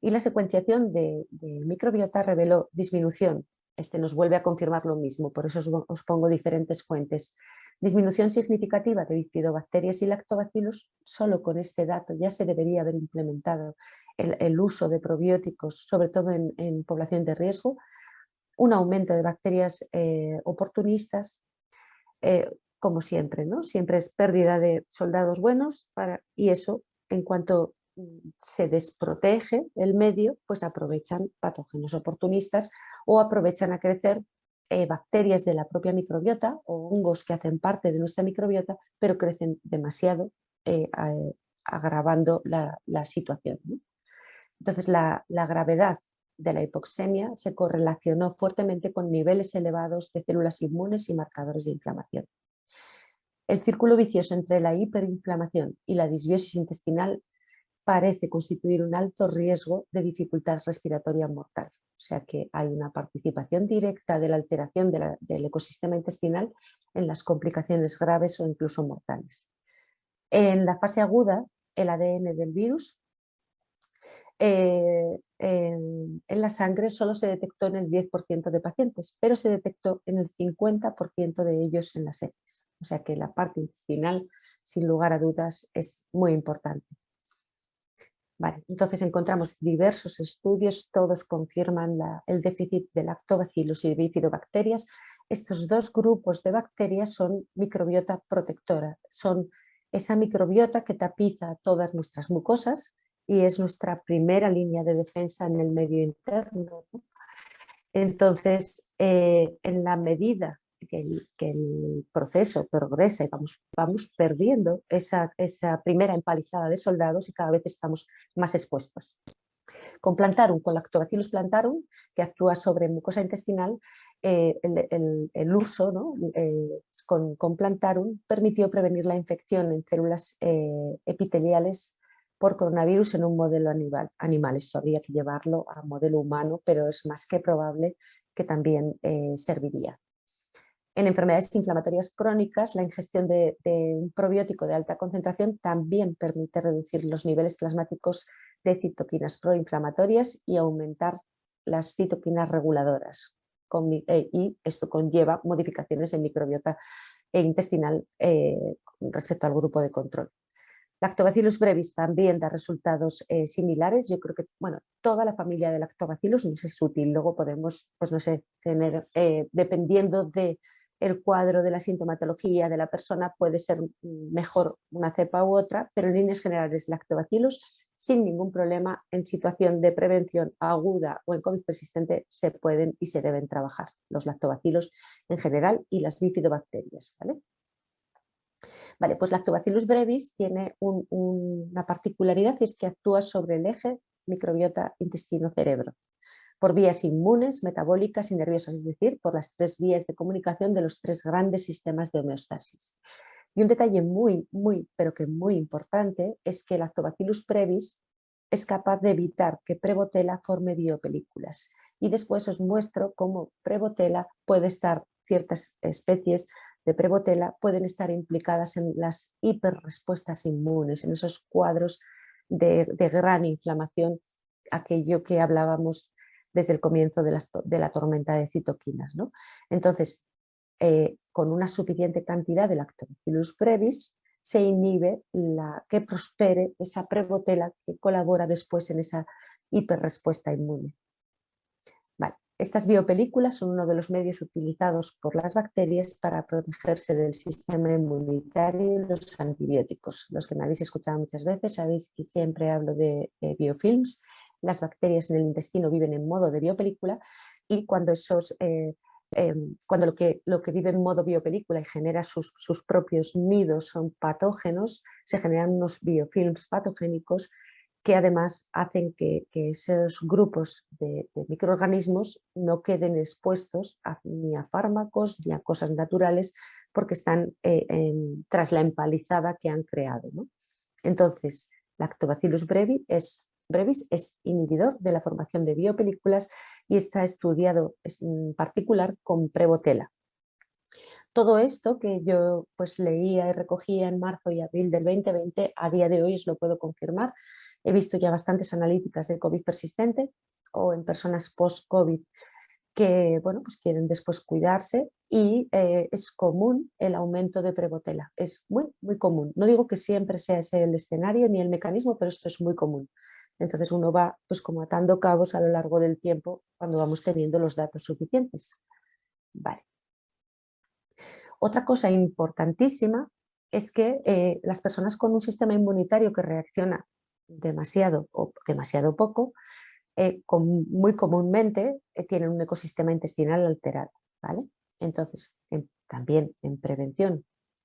S2: Y la secuenciación de microbiota reveló disminución. Este nos vuelve a confirmar lo mismo, por eso os pongo diferentes fuentes. Disminución significativa de bifidobacterias y lactobacilos. Solo con este dato ya se debería haber implementado el uso de probióticos, sobre todo en población de riesgo. Un aumento de bacterias oportunistas, como siempre, ¿no? Siempre es pérdida de soldados buenos y eso, en cuanto se desprotege el medio, pues aprovechan patógenos oportunistas o aprovechan a crecer bacterias de la propia microbiota o hongos que hacen parte de nuestra microbiota, pero crecen demasiado, agravando la situación, ¿no? Entonces, la gravedad de la hipoxemia se correlacionó fuertemente con niveles elevados de células inmunes y marcadores de inflamación. El círculo vicioso entre la hiperinflamación y la disbiosis intestinal parece constituir un alto riesgo de dificultad respiratoria mortal. O sea que hay una participación directa de la alteración del ecosistema intestinal en las complicaciones graves o incluso mortales. En la fase aguda, el ADN del virus en la sangre solo se detectó en el 10% de pacientes, pero se detectó en el 50% de ellos en las heces. O sea que la parte intestinal, sin lugar a dudas, es muy importante. Vale, entonces encontramos diversos estudios, todos confirman el déficit de lactobacillus y de bifidobacterias. Estos dos grupos de bacterias son microbiota protectora, son esa microbiota que tapiza todas nuestras mucosas y es nuestra primera línea de defensa en el medio interno. Entonces, en la medida que el proceso progresa y vamos perdiendo esa primera empalizada de soldados y cada vez estamos más expuestos. Con Plantarum, con Lactobacillus plantarum, que actúa sobre mucosa intestinal, el uso, ¿no? Con Plantarum permitió prevenir la infección en células epiteliales por coronavirus en un modelo animal. Esto habría que llevarlo a modelo humano, pero es más que probable que también serviría. En enfermedades inflamatorias crónicas, la ingestión de un probiótico de alta concentración también permite reducir los niveles plasmáticos de citoquinas proinflamatorias y aumentar las citoquinas reguladoras. Y esto conlleva modificaciones en microbiota intestinal respecto al grupo de control. Lactobacillus brevis también da resultados similares. Yo creo que, bueno, toda la familia de Lactobacillus nos es útil. Luego podemos, pues no sé, tener, dependiendo del cuadro de la sintomatología de la persona, puede ser mejor una cepa u otra, pero en líneas generales Lactobacillus sin ningún problema en situación de prevención aguda o en COVID persistente se pueden y se deben trabajar los lactobacillus en general y las bifidobacterias, ¿vale? Vale, pues Lactobacillus brevis tiene una particularidad y es que actúa sobre el eje microbiota intestino-cerebro por vías inmunes, metabólicas y nerviosas, es decir, por las tres vías de comunicación de los tres grandes sistemas de homeostasis. Y un detalle pero que muy importante es que Lactobacillus brevis es capaz de evitar que Prevotella forme biopelículas. Y después os muestro cómo Prevotella puede estar, ciertas especies de Prevotella pueden estar implicadas en las hiperrespuestas inmunes, en esos cuadros de gran inflamación, aquello que hablábamos desde el comienzo de la tormenta de citoquinas, ¿no? Entonces, con una suficiente cantidad de Lactobacillus brevis se inhibe que prospere esa prebotela que colabora después en esa hiperrespuesta inmune. Vale. Estas biopelículas son uno de los medios utilizados por las bacterias para protegerse del sistema inmunitario y los antibióticos. Los que me habéis escuchado muchas veces sabéis que siempre hablo de biofilms. Las bacterias en el intestino viven en modo de biopelícula y cuando cuando lo que vive en modo biopelícula y genera sus propios nidos son patógenos, se generan unos biofilms patogénicos que además hacen que esos grupos de microorganismos no queden expuestos ni a fármacos ni a cosas naturales porque están tras la empalizada que han creado, ¿no? Entonces, Lactobacillus brevis es inhibidor de la formación de biopelículas y está estudiado en particular con Prevotella. Todo esto que yo pues leía y recogía en marzo y abril del 2020, a día de hoy os lo puedo confirmar. He visto ya bastantes analíticas de COVID persistente o en personas post-COVID que bueno, pues quieren después cuidarse y es común el aumento de Prevotella. Es muy, muy común. No digo que siempre sea ese el escenario ni el mecanismo, pero esto es muy común. Entonces uno va pues como atando cabos a lo largo del tiempo cuando vamos teniendo los datos suficientes. Vale. Otra cosa importantísima es que las personas con un sistema inmunitario que reacciona demasiado o demasiado poco, muy comúnmente tienen un ecosistema intestinal alterado, ¿vale? Entonces, también en prevención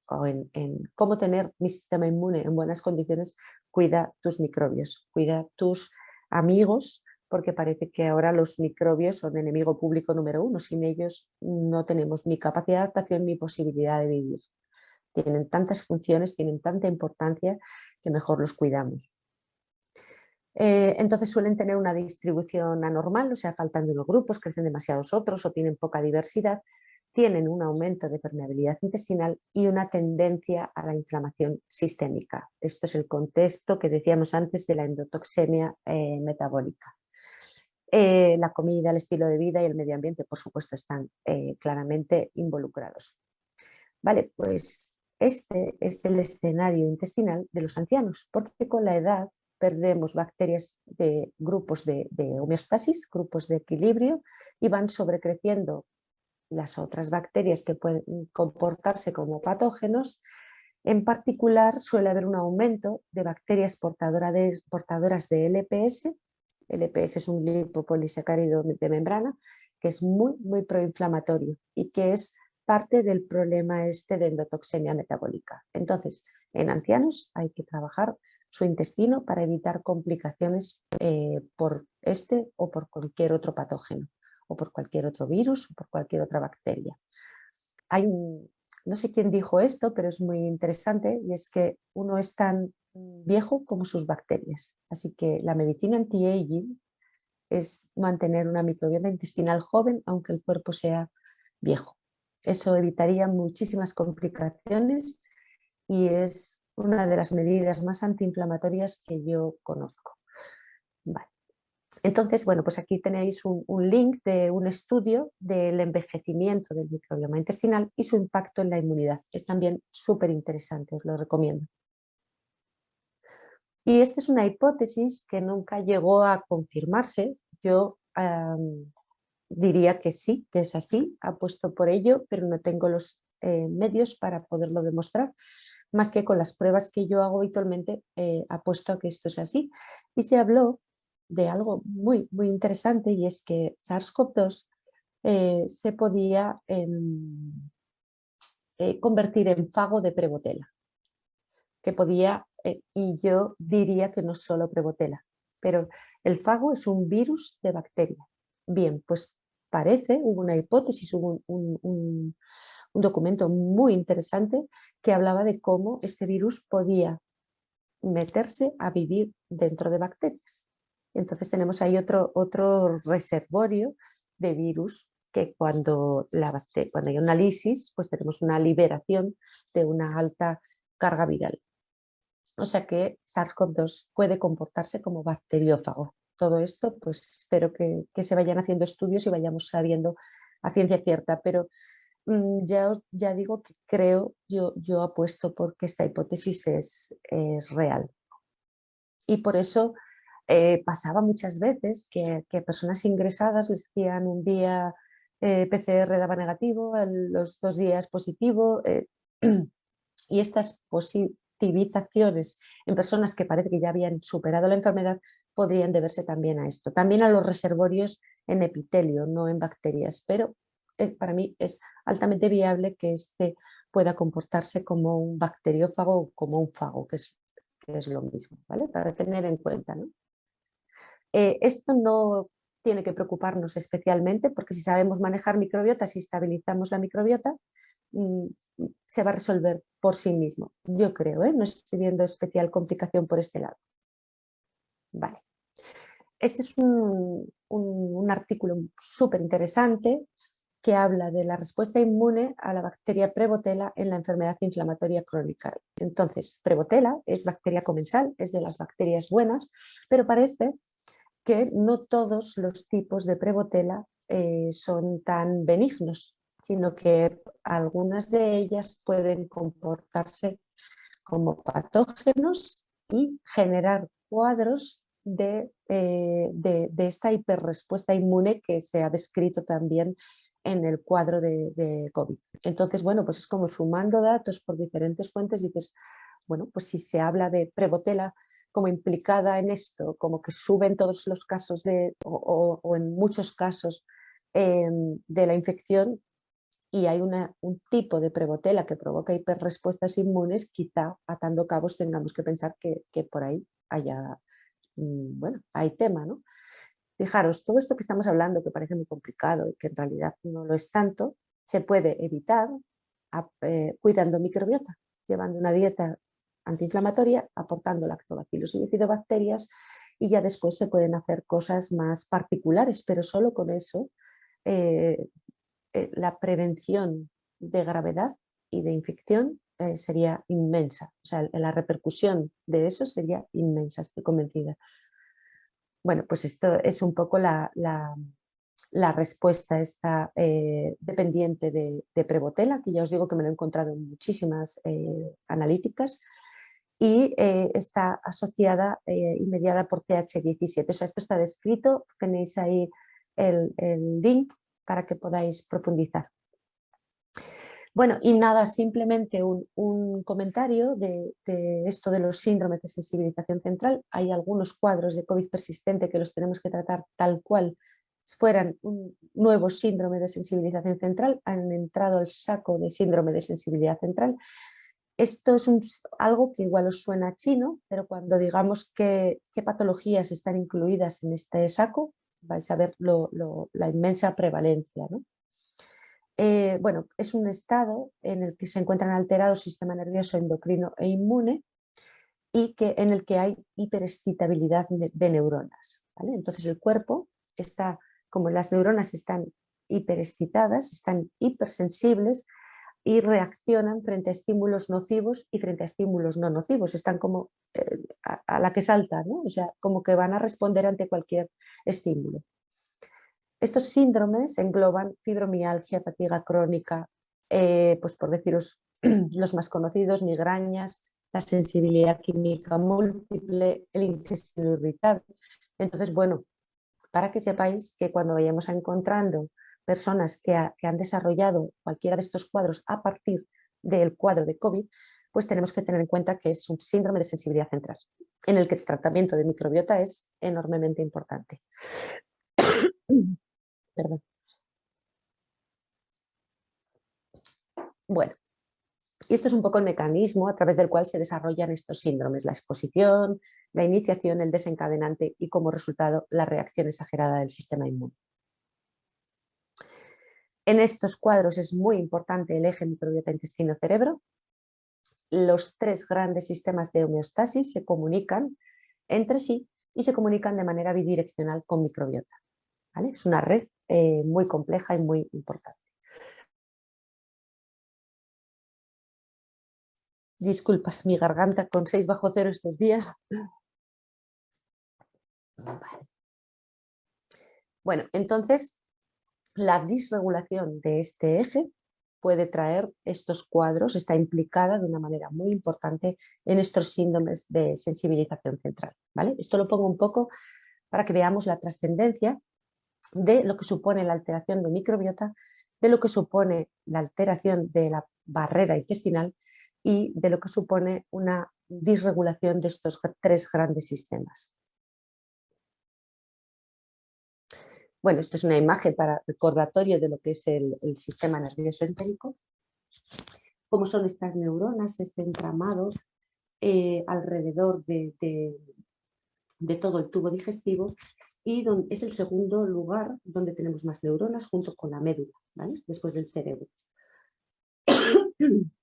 S2: o en cómo tener mi sistema inmune en buenas condiciones, cuida tus microbios, cuida tus amigos, porque parece que ahora los microbios son enemigo público número uno. Sin ellos no tenemos ni capacidad de adaptación ni posibilidad de vivir. Tienen tantas funciones, tienen tanta importancia que mejor los cuidamos. Entonces suelen tener una distribución anormal, o sea, faltan de unos grupos, crecen demasiados otros o tienen poca diversidad, tienen un aumento de permeabilidad intestinal y una tendencia a la inflamación sistémica. Esto es el contexto que decíamos antes de la endotoxemia metabólica. La comida, el estilo de vida y el medio ambiente, por supuesto, están claramente involucrados. Vale, pues este es el escenario intestinal de los ancianos, porque con la edad perdemos bacterias de grupos de homeostasis, grupos de equilibrio, y van sobrecreciendo las otras bacterias que pueden comportarse como patógenos. En particular, suele haber un aumento de bacterias portadoras de LPS. LPS es un lipopolisacárido de membrana que es muy, muy proinflamatorio y que es parte del problema de endotoxemia metabólica. Entonces, en ancianos hay que trabajar su intestino para evitar complicaciones por este o por cualquier otro patógeno, o por cualquier otro virus, o por cualquier otra bacteria. No sé quién dijo esto, pero es muy interesante, y es que uno es tan viejo como sus bacterias. Así que la medicina anti-aging es mantener una microbiota intestinal joven, aunque el cuerpo sea viejo. Eso evitaría muchísimas complicaciones y es una de las medidas más antiinflamatorias que yo conozco. Vale. Entonces, bueno, pues aquí tenéis un link de un estudio del envejecimiento del microbioma intestinal y su impacto en la inmunidad. Es también súper interesante, os lo recomiendo. Y esta es una hipótesis que nunca llegó a confirmarse. Yo diría que sí, que es así, apuesto por ello, pero no tengo los medios para poderlo demostrar, más que con las pruebas que yo hago habitualmente, apuesto a que esto es así. Y se habló de algo muy, muy interesante, y es que SARS-CoV-2 se podía convertir en fago de Prevotella, que podía, y yo diría que no solo Prevotella, pero el fago es un virus de bacteria. Bien, pues hubo una hipótesis, hubo un documento muy interesante que hablaba de cómo este virus podía meterse a vivir dentro de bacterias. Entonces tenemos ahí otro reservorio de virus que cuando hay una lisis, pues tenemos una liberación de una alta carga viral. O sea que SARS-CoV-2 puede comportarse como bacteriófago. todo esto, pues espero que se vayan haciendo estudios y vayamos sabiendo a ciencia cierta, pero ya digo que creo, yo apuesto porque esta hipótesis es real. Y por eso pasaba muchas veces que personas ingresadas les decían un día PCR daba negativo, los 2 días positivo, y estas positivizaciones en personas que parece que ya habían superado la enfermedad podrían deberse también a esto. También a los reservorios en epitelio, no en bacterias, pero para mí es altamente viable que este pueda comportarse como un bacteriófago o como un fago, que es lo mismo, ¿vale? Para tener en cuenta, ¿no? Esto no tiene que preocuparnos especialmente porque si sabemos manejar microbiota, si estabilizamos la microbiota, se va a resolver por sí mismo. Yo creo, no estoy viendo especial complicación por este lado. Vale. Este es un artículo súper interesante que habla de la respuesta inmune a la bacteria Prevotella en la enfermedad inflamatoria crónica. Entonces, Prevotella es bacteria comensal, es de las bacterias buenas, pero parece que no todos los tipos de Prevotella son tan benignos, sino que algunas de ellas pueden comportarse como patógenos y generar cuadros de esta hiperrespuesta inmune que se ha descrito también en el cuadro de COVID. Entonces, bueno, pues es como sumando datos por diferentes fuentes, dices, bueno, pues si se habla de Prevotella como implicada en esto, como que suben todos los casos o en muchos casos de la infección, y hay un tipo de Prevotella que provoca hiperrespuestas inmunes, quizá atando cabos tengamos que pensar que por ahí haya, bueno, hay tema, ¿no? Fijaros, todo esto que estamos hablando, que parece muy complicado y que en realidad no lo es tanto, se puede evitar cuidando microbiota, llevando una dieta antiinflamatoria, aportando lactobacillus y bifidobacterias, y ya después se pueden hacer cosas más particulares, pero solo con eso la prevención de gravedad y de infección sería inmensa. O sea, la repercusión de eso sería inmensa, estoy convencida. Bueno, pues esto es un poco la respuesta esta dependiente de Prevotella, que ya os digo que me lo he encontrado en muchísimas analíticas, y está asociada y mediada por TH17. O sea, esto está descrito, tenéis ahí el link para que podáis profundizar. Bueno, y nada, simplemente un comentario de esto de los síndromes de sensibilización central. Hay algunos cuadros de COVID persistente que los tenemos que tratar tal cual fueran un nuevo síndrome de sensibilización central, han entrado al saco de síndrome de sensibilidad central. Esto es algo que igual os suena chino, pero cuando digamos qué patologías están incluidas en este saco, vais a ver la inmensa prevalencia, ¿no? Bueno, es un estado en el que se encuentran alterados el sistema nervioso, endocrino e inmune y en el que hay hiperexcitabilidad de neuronas, ¿vale? Entonces el cuerpo está, como las neuronas están hiperexcitadas, están hipersensibles y reaccionan frente a estímulos nocivos y frente a estímulos no nocivos, están como a la que salta, ¿no? O sea, como que van a responder ante cualquier estímulo. Estos síndromes engloban fibromialgia, fatiga crónica, pues por deciros los más conocidos, migrañas, la sensibilidad química múltiple, el intestino irritable. Entonces, bueno, para que sepáis que cuando vayamos encontrando personas que han desarrollado cualquiera de estos cuadros a partir del cuadro de COVID, pues tenemos que tener en cuenta que es un síndrome de sensibilidad central, en el que el tratamiento de microbiota es enormemente importante. Perdón. Bueno, y esto es un poco el mecanismo a través del cual se desarrollan estos síndromes, la exposición, la iniciación, el desencadenante y como resultado la reacción exagerada del sistema inmune. En estos cuadros es muy importante el eje microbiota intestino-cerebro. Los 3 grandes sistemas de homeostasis se comunican entre sí y se comunican de manera bidireccional con microbiota, ¿vale? Es una red muy compleja y muy importante. Disculpas, mi garganta con 6 bajo cero estos días. Vale. Bueno, entonces la disregulación de este eje puede traer estos cuadros, está implicada de una manera muy importante en estos síndromes de sensibilización central, ¿vale? Esto lo pongo un poco para que veamos la trascendencia de lo que supone la alteración de microbiota, de lo que supone la alteración de la barrera intestinal y de lo que supone una disregulación de estos tres grandes sistemas. Bueno, esto es una imagen para recordatorio de lo que es el sistema nervioso entérico. Cómo son estas neuronas, este entramado alrededor de todo el tubo digestivo, y es el segundo lugar donde tenemos más neuronas junto con la médula, ¿vale? Después del cerebro.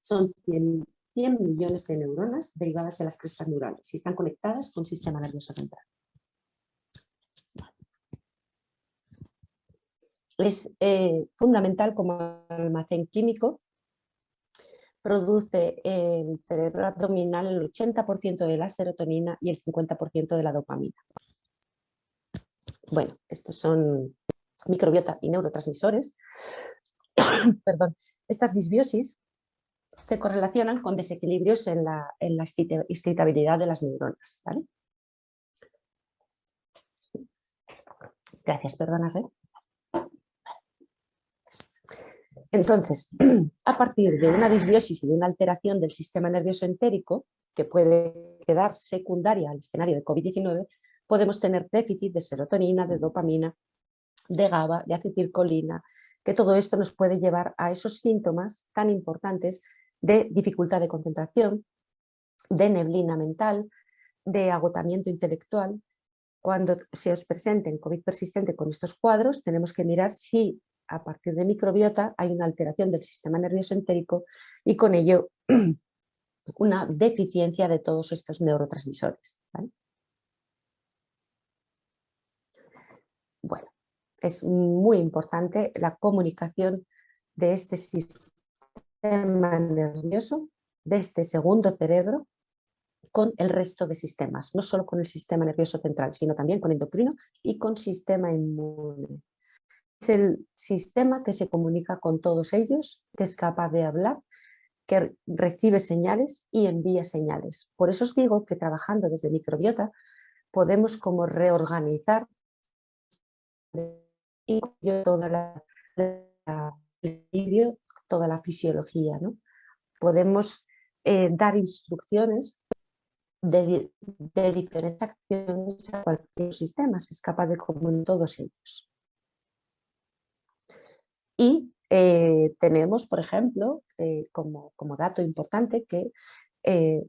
S2: Son 100 millones de neuronas derivadas de las crestas neurales y están conectadas con el sistema nervioso central. Es fundamental como almacén químico. Produce el cerebro abdominal el 80% de la serotonina y el 50% de la dopamina. Bueno, estos son microbiota y neurotransmisores. Perdón. Estas disbiosis se correlacionan con desequilibrios en la excitabilidad de las neuronas, ¿vale? Gracias, perdona, Red. Entonces, a partir de una disbiosis y de una alteración del sistema nervioso entérico, que puede quedar secundaria al escenario de COVID-19, podemos tener déficit de serotonina, de dopamina, de GABA, de acetilcolina, que todo esto nos puede llevar a esos síntomas tan importantes de dificultad de concentración, de neblina mental, de agotamiento intelectual. Cuando se os presente en COVID persistente con estos cuadros, tenemos que mirar si a partir de microbiota hay una alteración del sistema nervioso entérico y con ello una deficiencia de todos estos neurotransmisores, ¿vale? Bueno, es muy importante la comunicación de este sistema nervioso, de este segundo cerebro, con el resto de sistemas, no solo con el sistema nervioso central, sino también con endocrino y con sistema inmune. Es el sistema que se comunica con todos ellos, que es capaz de hablar, que recibe señales y envía señales. Por eso os digo que trabajando desde microbiota podemos como reorganizar toda la fisiología, ¿no? Podemos dar instrucciones de diferentes acciones a cualquier sistema, es capaz de comunicar todos ellos. Y tenemos, por ejemplo, como dato importante, que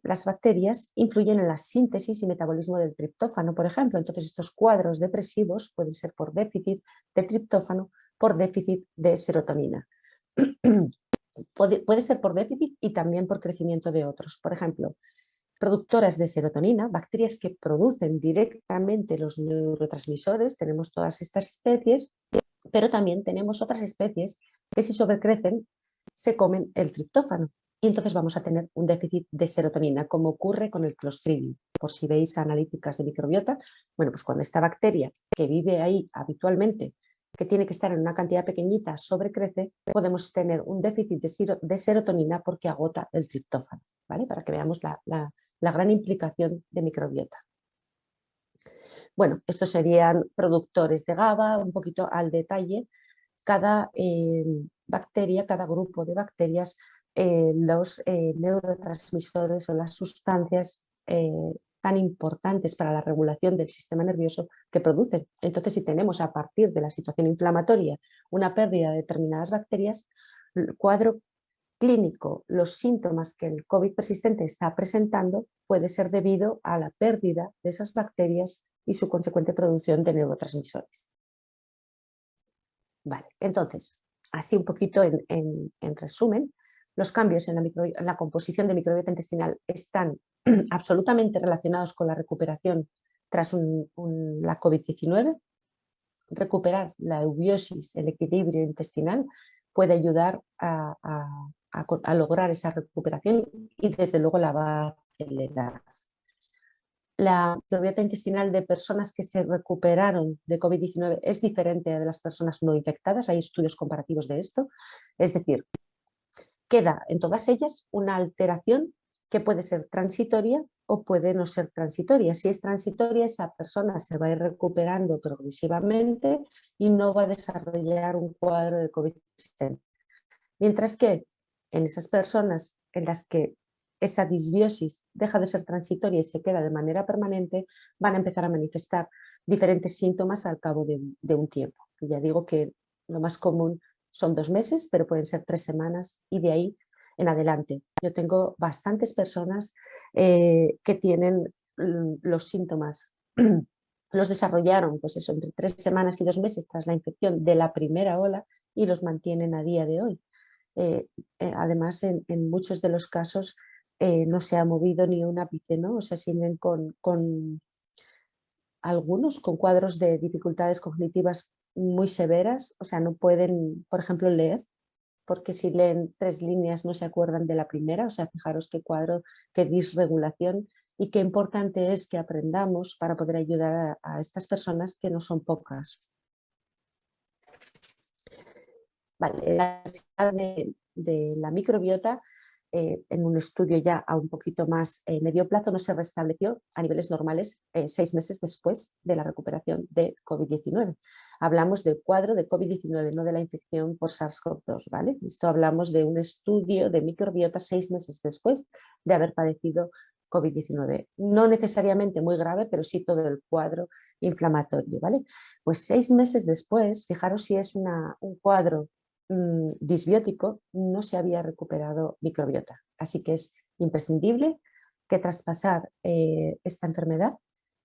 S2: las bacterias influyen en la síntesis y metabolismo del triptófano, por ejemplo. Entonces, estos cuadros depresivos pueden ser por déficit de triptófano, por déficit de serotonina. Puede ser por déficit y también por crecimiento de otros. Por ejemplo, productoras de serotonina, bacterias que producen directamente los neurotransmisores, tenemos todas estas especies, pero también tenemos otras especies que si sobrecrecen se comen el triptófano y entonces vamos a tener un déficit de serotonina, como ocurre con el Clostridium. Por si veis analíticas de microbiota, bueno, pues cuando esta bacteria que vive ahí habitualmente, que tiene que estar en una cantidad pequeñita, sobrecrece, podemos tener un déficit de serotonina porque agota el triptófano, ¿vale? Para que veamos la gran implicación de microbiota. Bueno, estos serían productores de GABA, un poquito al detalle. Cada bacteria, cada grupo de bacterias, los neurotransmisores o las sustancias tan importantes para la regulación del sistema nervioso que producen. Entonces, si tenemos a partir de la situación inflamatoria una pérdida de determinadas bacterias, el cuadro clínico, los síntomas que el COVID persistente está presentando puede ser debido a la pérdida de esas bacterias y su consecuente producción de neurotransmisores. Vale, entonces, así un poquito en resumen, los cambios en la composición de microbiota intestinal están absolutamente relacionados con la recuperación tras la COVID-19. Recuperar la eubiosis, el equilibrio intestinal, puede ayudar a lograr esa recuperación y desde luego la va a acelerar. la microbiota intestinal de personas que se recuperaron de COVID-19 es diferente a de las personas no infectadas. Hay estudios comparativos de esto. Es decir, queda en todas ellas una alteración que puede ser transitoria o puede no ser transitoria. Si es transitoria, esa persona se va a ir recuperando progresivamente y no va a desarrollar un cuadro de COVID persistente. Mientras que en esas personas en las que esa disbiosis deja de ser transitoria y se queda de manera permanente, van a empezar a manifestar diferentes síntomas al cabo de un tiempo. Ya digo que lo más común son 2 meses, pero pueden ser 3 semanas y de ahí en adelante. Yo tengo bastantes personas que tienen los síntomas, los desarrollaron pues eso, entre 3 semanas y 2 meses tras la infección de la primera ola y los mantienen a día de hoy. Además, en muchos de los casos no se ha movido ni un ápice, ¿no? O sea, siguen con algunos con cuadros de dificultades cognitivas muy severas, o sea, no pueden, por ejemplo, leer, porque si leen 3 líneas no se acuerdan de la primera, o sea, fijaros qué cuadro, qué disregulación y qué importante es que aprendamos para poder ayudar a estas personas que no son pocas. Vale, la diversidad de la microbiota en un estudio ya a un poquito más medio plazo no se restableció a niveles normales 6 meses después de la recuperación de COVID-19. Hablamos del cuadro de COVID-19, no de la infección por SARS-CoV-2, ¿vale? Esto hablamos de un estudio de microbiota 6 meses después de haber padecido COVID-19. No necesariamente muy grave, pero sí todo el cuadro inflamatorio, ¿vale? Pues 6 meses después, fijaros si es un cuadro disbiótico, no se había recuperado microbiota. Así que es imprescindible que tras pasar esta enfermedad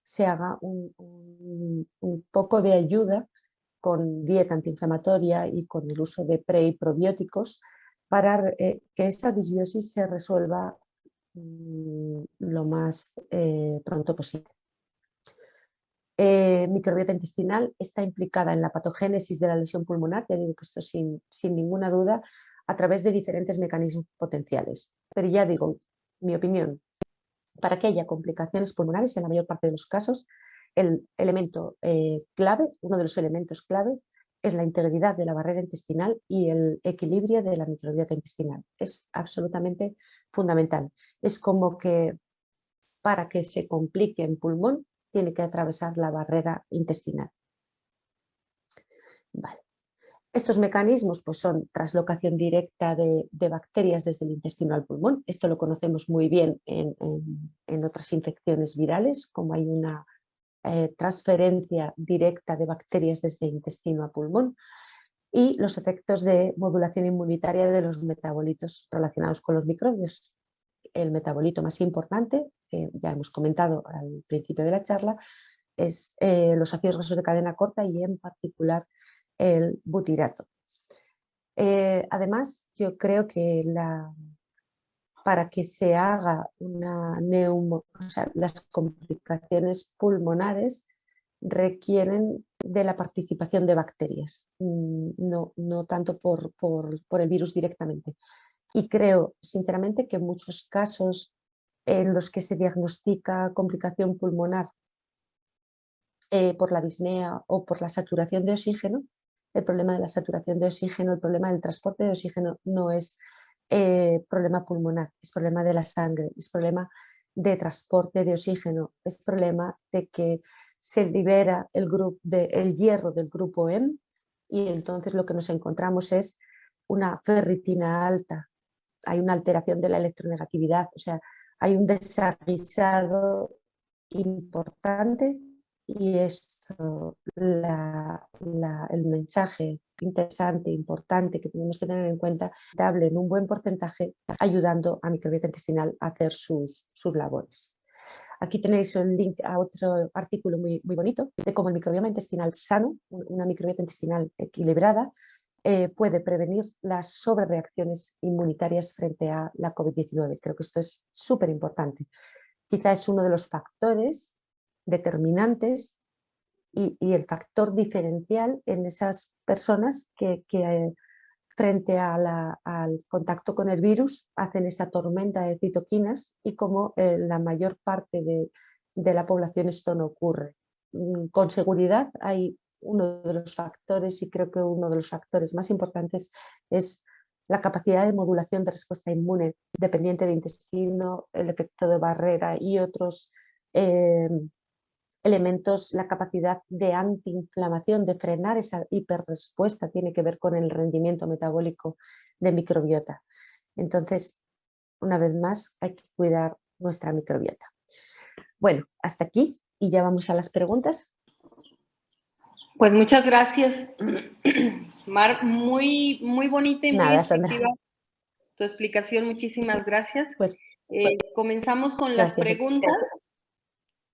S2: se haga un poco de ayuda con dieta antiinflamatoria y con el uso de pre y probióticos para que esa disbiosis se resuelva lo más pronto posible. Microbiota intestinal está implicada en la patogénesis de la lesión pulmonar, ya digo que esto sin ninguna duda, a través de diferentes mecanismos potenciales. Pero ya digo, mi opinión, para que haya complicaciones pulmonares, en la mayor parte de los casos, el elemento clave, uno de los elementos claves, es la integridad de la barrera intestinal y el equilibrio de la microbiota intestinal. Es absolutamente fundamental. Es como que para que se complique en pulmón, tiene que atravesar la barrera intestinal. Vale. Estos mecanismos pues, son translocación directa de bacterias desde el intestino al pulmón. Esto lo conocemos muy bien en otras infecciones virales, como hay una transferencia directa de bacterias desde el intestino a pulmón, y los efectos de modulación inmunitaria de los metabolitos relacionados con los microbios. El metabolito más importante, que ya hemos comentado al principio de la charla, es los ácidos grasos de cadena corta y en particular el butirato. Además, yo creo que para que se haga o sea, las complicaciones pulmonares requieren de la participación de bacterias, no tanto por el virus directamente. Y creo, sinceramente, que en muchos casos en los que se diagnostica complicación pulmonar por la disnea o por la saturación de oxígeno, el problema de la saturación de oxígeno, el problema del transporte de oxígeno no es problema pulmonar, es problema de la sangre, es problema de transporte de oxígeno, es problema de que se libera el hierro del grupo M y entonces lo que nos encontramos es una ferritina alta, hay una alteración de la electronegatividad, o sea, hay un desaguisado importante y esto, el mensaje interesante, importante que tenemos que tener en cuenta, dable en un buen porcentaje, ayudando a microbiota intestinal a hacer sus labores. Aquí tenéis el link a otro artículo muy bonito de cómo el microbioma intestinal sano, una microbiota intestinal equilibrada, puede prevenir las sobrereacciones inmunitarias frente a la COVID-19. Creo que esto es súper importante. Quizá es uno de los factores determinantes y el factor diferencial en esas personas que frente al contacto con el virus hacen esa tormenta de citoquinas y como la mayor parte de la población esto no ocurre. Con seguridad hay uno de los factores, y creo que uno de los factores más importantes es la capacidad de modulación de respuesta inmune dependiente de intestino, el efecto de barrera y otros elementos. La capacidad de antiinflamación, de frenar esa hiperrespuesta, tiene que ver con el rendimiento metabólico de microbiota. Entonces, una vez más, hay que cuidar nuestra microbiota. Bueno, hasta aquí y ya vamos a las preguntas.
S1: Pues muchas gracias, Mar, muy bonita y muy instructiva tu explicación, muchísimas gracias.
S2: Pues,
S1: comenzamos con las preguntas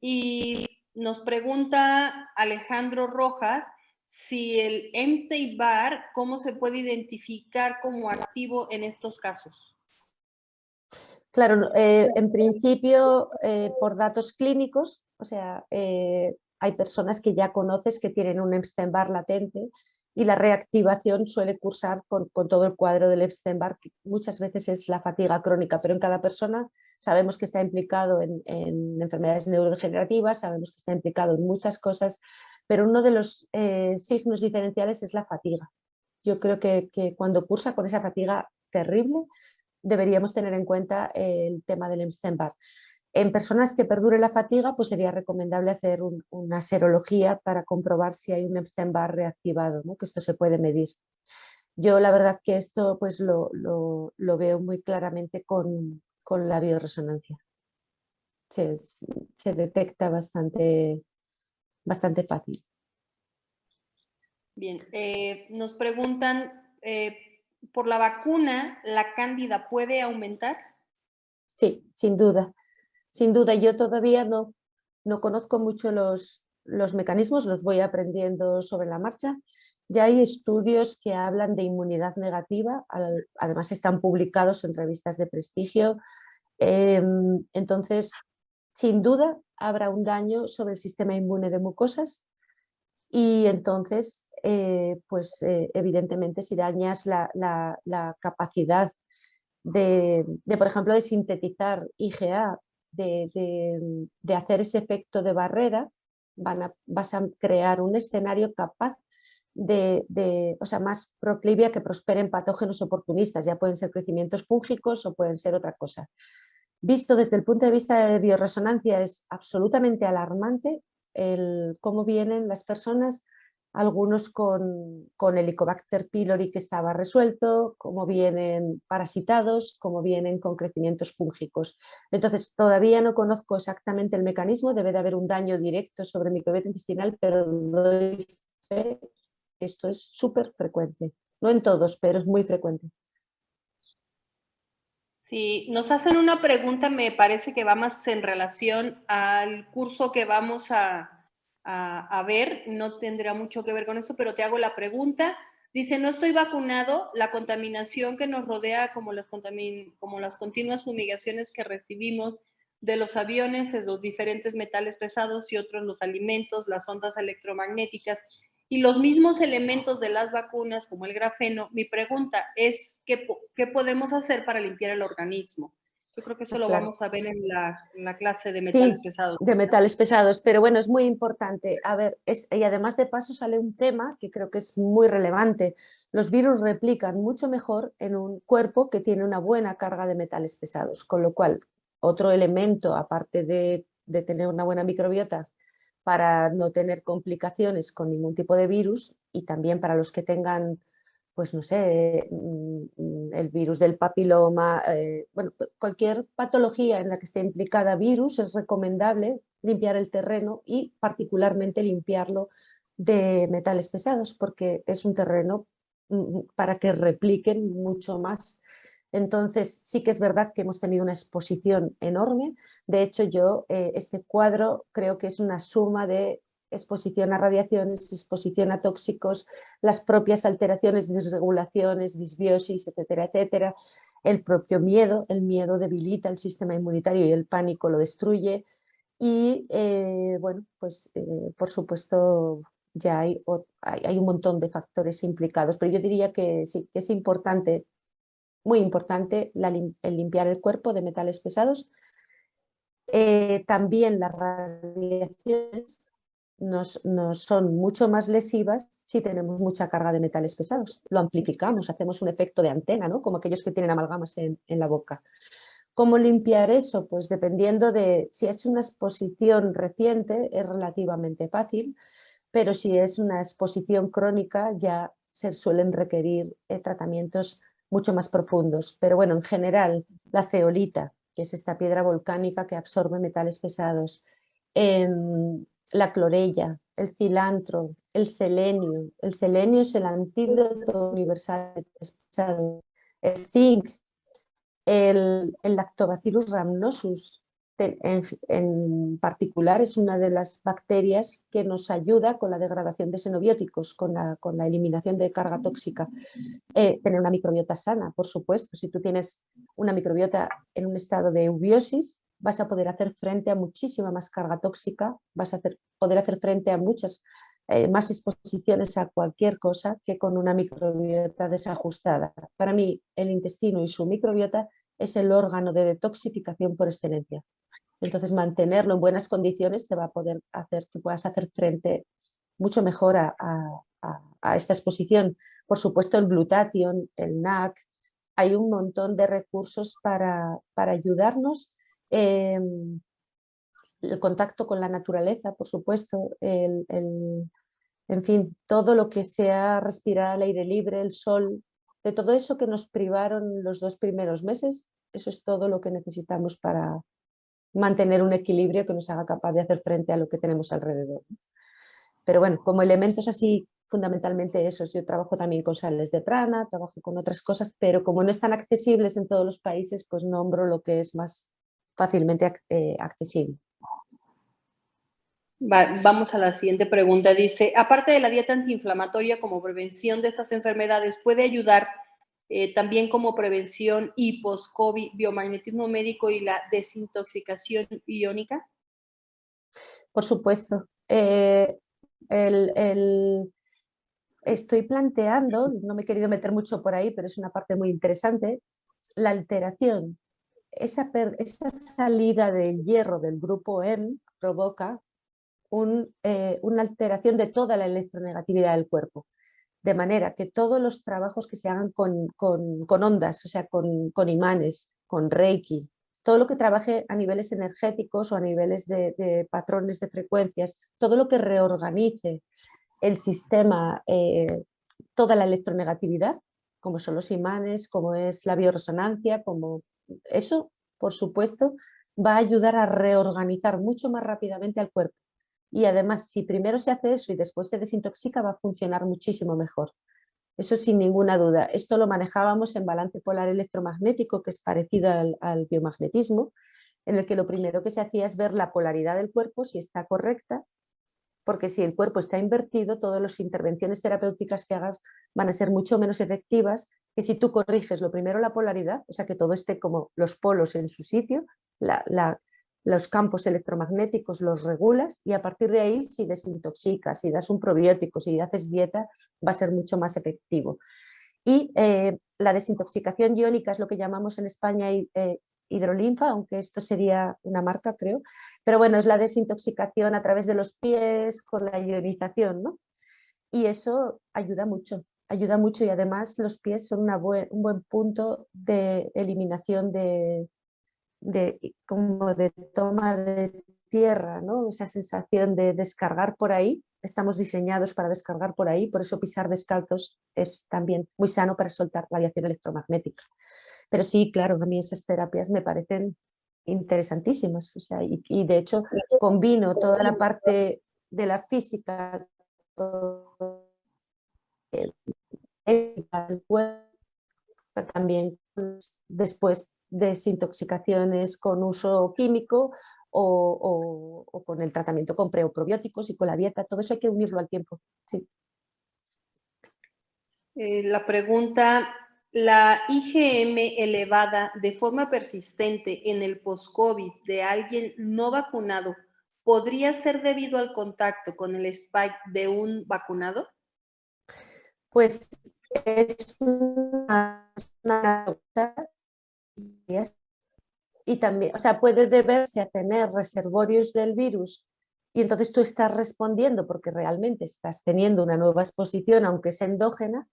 S1: y nos pregunta Alejandro Rojas si el Epstein-Barr, ¿cómo se puede identificar como activo en estos casos?
S2: Claro, en principio por datos clínicos, o sea, hay personas que ya conoces que tienen un Epstein-Barr latente y la reactivación suele cursar con todo el cuadro del Epstein-Barr, que muchas veces es la fatiga crónica, pero en cada persona sabemos que está implicado en enfermedades neurodegenerativas, sabemos que está implicado en muchas cosas, pero uno de los signos diferenciales es la fatiga. Yo creo que cuando cursa con esa fatiga terrible, deberíamos tener en cuenta el tema del Epstein-Barr. En personas que perdure la fatiga, pues sería recomendable hacer una serología para comprobar si hay un Epstein-Barr reactivado, ¿no? Que esto se puede medir. Yo la verdad que esto pues lo veo muy claramente con la bioresonancia. Se detecta bastante fácil.
S1: Bien, nos preguntan, ¿por la vacuna la cándida puede aumentar?
S2: Sí, sin duda. Sin duda, yo todavía no conozco mucho los mecanismos, los voy aprendiendo sobre la marcha. Ya hay estudios que hablan de inmunidad negativa, además están publicados en revistas de prestigio. Entonces, sin duda, habrá un daño sobre el sistema inmune de mucosas y entonces, evidentemente, si dañas la capacidad por ejemplo, de sintetizar IgA, de hacer ese efecto de barrera, vas a crear un escenario capaz o sea, más proclive a que prosperen patógenos oportunistas, ya pueden ser crecimientos fúngicos o pueden ser otra cosa. Visto desde el punto de vista de bioresonancia, es absolutamente alarmante cómo vienen las personas, algunos con Helicobacter pylori que estaba resuelto, cómo vienen parasitados, cómo vienen con crecimientos fúngicos. Entonces, todavía no conozco exactamente el mecanismo, debe de haber un daño directo sobre microbiota intestinal, pero doy fe que esto es súper frecuente. No en todos, pero es muy frecuente.
S1: Sí, nos hacen una pregunta, me parece que va más en relación al curso que vamos a ver, no tendrá mucho que ver con esto, pero te hago la pregunta. Dice, no estoy vacunado, la contaminación que nos rodea, como las continuas fumigaciones que recibimos de los aviones, los diferentes metales pesados y otros, los alimentos, las ondas electromagnéticas, y los mismos elementos de las vacunas, como el grafeno. Mi pregunta es, ¿qué podemos hacer para limpiar el organismo? Yo creo que eso lo vamos a ver en la clase de metales pesados.
S2: De metales pesados, pero bueno, es muy importante. A ver, y además de paso sale un tema que creo que es muy relevante. Los virus replican mucho mejor en un cuerpo que tiene una buena carga de metales pesados, con lo cual otro elemento, aparte de tener una buena microbiota, para no tener complicaciones con ningún tipo de virus y también para los que tengan, pues no sé, el virus del papiloma, bueno, cualquier patología en la que esté implicada virus, es recomendable limpiar el terreno y particularmente limpiarlo de metales pesados porque es un terreno para que repliquen mucho más. Entonces sí que es verdad que hemos tenido una exposición enorme. De hecho, yo este cuadro creo que es una suma de exposición a radiaciones, exposición a tóxicos, las propias alteraciones, disregulaciones, disbiosis, etcétera, etcétera. El propio miedo, el miedo debilita el sistema inmunitario y el pánico lo destruye. Y bueno, pues por supuesto ya hay un montón de factores implicados, pero yo diría que sí, que es importante, muy importante, el limpiar el cuerpo de metales pesados. También las radiaciones nos son mucho más lesivas si tenemos mucha carga de metales pesados. Lo amplificamos, hacemos un efecto de antena, ¿no? Como aquellos que tienen amalgamas en la boca. ¿Cómo limpiar eso? Pues dependiendo de si es una exposición reciente, es relativamente fácil, pero si es una exposición crónica ya se suelen requerir tratamientos mucho más profundos. Pero bueno, en general, la ceolita, que es esta piedra volcánica que absorbe metales pesados, la clorella, el cilantro, el selenio. El selenio es el antídoto universal de metales pesados. El zinc, el Lactobacillus rhamnosus, en particular, es una de las bacterias que nos ayuda con la degradación de xenobióticos, con la eliminación de carga tóxica. Tener una microbiota sana, por supuesto. Si tú tienes una microbiota en un estado de eubiosis, vas a poder hacer frente a muchísima más carga tóxica, vas a poder hacer frente a muchas más exposiciones a cualquier cosa que con una microbiota desajustada. Para mí, el intestino y su microbiota es el órgano de detoxificación por excelencia. Entonces, mantenerlo en buenas condiciones te va a poder hacer que puedas hacer frente mucho mejor a esta exposición. Por supuesto, el glutatión, el NAC, hay un montón de recursos para ayudarnos. El contacto con la naturaleza, por supuesto, en fin, todo lo que sea respirar al aire libre, el sol, de todo eso que nos privaron los 2 primeros meses, eso es todo lo que necesitamos para mantener un equilibrio que nos haga capaz de hacer frente a lo que tenemos alrededor. Pero bueno, como elementos así, fundamentalmente esos. Yo trabajo también con sales de prana, trabajo con otras cosas, pero como no están accesibles en todos los países, pues nombro lo que es más fácilmente accesible.
S1: Vamos a la siguiente pregunta. Dice, aparte de la dieta antiinflamatoria como prevención de estas enfermedades, ¿puede ayudar también como prevención y post-COVID, biomagnetismo médico y la desintoxicación iónica?
S2: Por supuesto. Estoy planteando, no me he querido meter mucho por ahí, pero es una parte muy interesante, la alteración. Esa salida del hierro del grupo M provoca una alteración de toda la electronegatividad del cuerpo. De manera que todos los trabajos que se hagan con ondas, o sea, con imanes, con Reiki, todo lo que trabaje a niveles energéticos o a niveles de patrones de frecuencias, todo lo que reorganice el sistema, toda la electronegatividad, como son los imanes, como es la bioresonancia, como eso, por supuesto, va a ayudar a reorganizar mucho más rápidamente al cuerpo. Y además, si primero se hace eso y después se desintoxica, va a funcionar muchísimo mejor. Eso sin ninguna duda. Esto lo manejábamos en balance polar electromagnético, que es parecido al biomagnetismo, en el que lo primero que se hacía es ver la polaridad del cuerpo, si está correcta, porque si el cuerpo está invertido, todas las intervenciones terapéuticas que hagas van a ser mucho menos efectivas que si tú corriges lo primero la polaridad, o sea, que todo esté como los polos en su sitio, los campos electromagnéticos los regulas y a partir de ahí, si desintoxicas, si das un probiótico, si haces dieta, va a ser mucho más efectivo. Y la desintoxicación iónica es lo que llamamos en España hidrolinfa, aunque esto sería una marca, creo. Pero bueno, es la desintoxicación a través de los pies con la ionización, ¿no? Y eso ayuda mucho y además los pies son un buen punto de eliminación como de toma de tierra, ¿no? Esa sensación de descargar por ahí. Estamos diseñados para descargar por ahí, por eso pisar descalzos es también muy sano para soltar radiación electromagnética. Pero sí, claro, a mí esas terapias me parecen interesantísimas. O sea, y de hecho combino toda la parte de la física, todo el cuerpo, también después desintoxicaciones con uso químico o con el tratamiento con preoprobióticos y con la dieta. Todo eso hay que unirlo al tiempo. Sí.
S1: La pregunta, ¿la IgM elevada de forma persistente en el post-COVID de alguien no vacunado podría ser debido al contacto con el spike de un vacunado?
S2: Pues es una pregunta Y también, o sea, puede deberse a tener reservorios del virus y entonces tú estás respondiendo porque realmente estás teniendo una nueva exposición, aunque es endógena,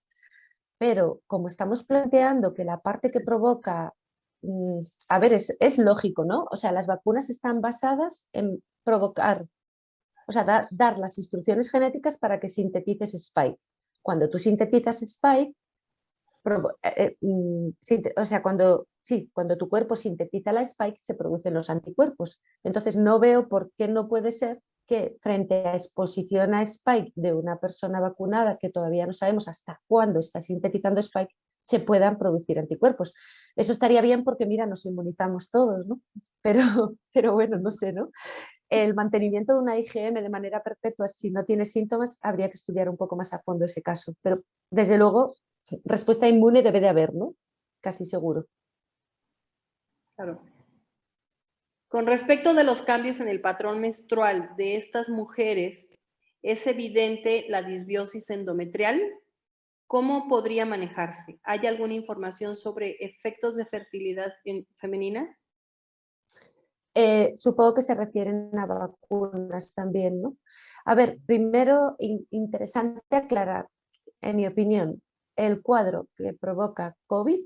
S2: pero como estamos planteando que la parte que provoca, a ver, es lógico, ¿no? O sea, las vacunas están basadas en provocar, o sea, dar las instrucciones genéticas para que sintetices spike. Cuando tú sintetizas spike, o sea, cuando tu cuerpo sintetiza la spike se producen los anticuerpos. Entonces no veo por qué no puede ser que frente a exposición a spike de una persona vacunada, que todavía no sabemos hasta cuándo está sintetizando spike, se puedan producir anticuerpos. Eso estaría bien porque, mira, nos inmunizamos todos, ¿no? Pero bueno, no sé, ¿no? El mantenimiento de una IgM de manera perpetua, si no tiene síntomas, habría que estudiar un poco más a fondo ese caso. Pero desde luego, respuesta inmune debe de haber, ¿no? Casi seguro.
S1: Claro. Con respecto de los cambios en el patrón menstrual de estas mujeres, ¿es evidente la disbiosis endometrial? ¿Cómo podría manejarse? ¿Hay alguna información sobre efectos de fertilidad femenina?
S2: Supongo que se refieren a vacunas también, ¿no? A ver, primero, interesante aclarar, en mi opinión, el cuadro que provoca COVID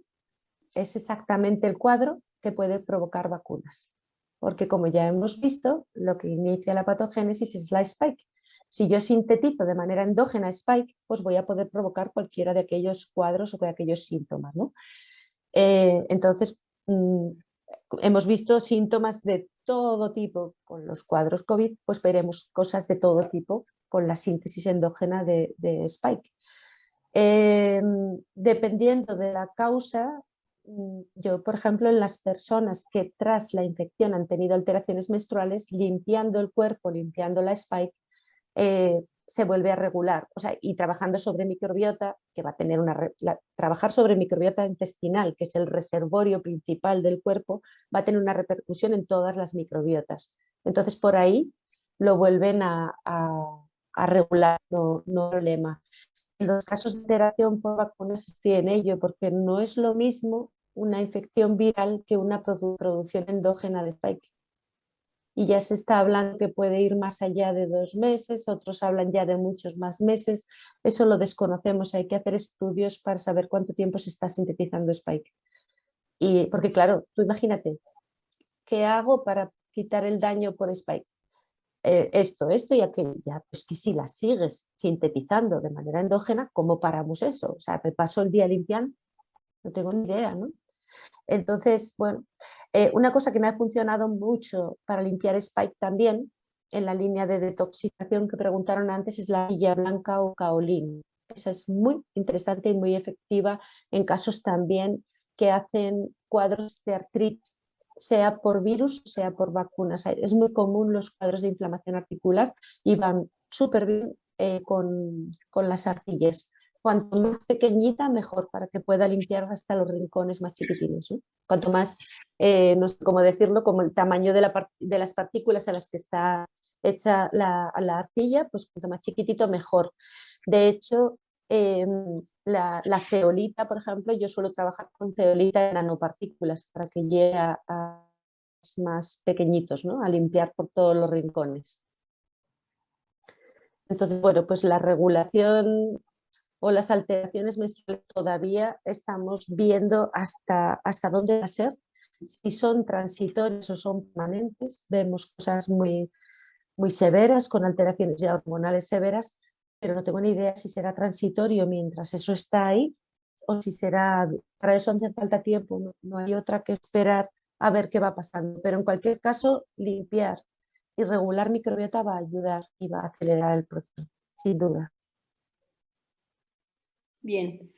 S2: es exactamente el cuadro que puede provocar vacunas. Porque como ya hemos visto, lo que inicia la patogénesis es la spike. Si yo sintetizo de manera endógena spike, pues voy a poder provocar cualquiera de aquellos cuadros o de aquellos síntomas, ¿no? Entonces, hemos visto síntomas de todo tipo con los cuadros COVID, pues veremos cosas de todo tipo con la síntesis endógena de spike. Dependiendo de la causa, yo, por ejemplo, en las personas que tras la infección han tenido alteraciones menstruales, limpiando el cuerpo, limpiando la spike, se vuelve a regular. O sea, y trabajando sobre microbiota, que va a tener trabajar sobre microbiota intestinal, que es el reservorio principal del cuerpo, va a tener una repercusión en todas las microbiotas. Entonces, por ahí lo vuelven a regular, no problema. En los casos de alteración por vacunas estoy en ello, porque no es lo mismo una infección viral que una producción endógena de spike. Y ya se está hablando que puede ir más allá de 2 meses, otros hablan ya de muchos más meses. Eso lo desconocemos, hay que hacer estudios para saber cuánto tiempo se está sintetizando spike. Y porque claro, tú imagínate, ¿qué hago para quitar el daño por spike? Esto y aquello, ya, pues que si la sigues sintetizando de manera endógena, ¿cómo paramos eso? O sea, me paso el día limpiando, no tengo ni idea, ¿no? Entonces, bueno, una cosa que me ha funcionado mucho para limpiar spike también, en la línea de detoxificación que preguntaron antes, es la arcilla blanca o kaolín. Esa es muy interesante y muy efectiva en casos también que hacen cuadros de artritis, sea por virus, sea por vacunas. Es muy común los cuadros de inflamación articular y van súper bien con las arcillas. Cuanto más pequeñita, mejor, para que pueda limpiar hasta los rincones más chiquitines, ¿no? Cuanto más, no sé cómo decirlo, como el tamaño de las partículas a las que está hecha la arcilla, pues cuanto más chiquitito, mejor. De hecho, la zeolita, por ejemplo, yo suelo trabajar con zeolita de nanopartículas para que llegue a más pequeñitos, ¿no? A limpiar por todos los rincones. Entonces, bueno, pues la regulación o las alteraciones menstruales todavía estamos viendo hasta dónde va a ser. Si son transitorias o son permanentes, vemos cosas muy, muy severas, con alteraciones ya hormonales severas, pero no tengo ni idea si será transitorio mientras eso está ahí o si será, para eso hace falta tiempo, no hay otra que esperar a ver qué va pasando. Pero en cualquier caso, limpiar y regular microbiota va a ayudar y va a acelerar el proceso, sin duda.
S1: Bien.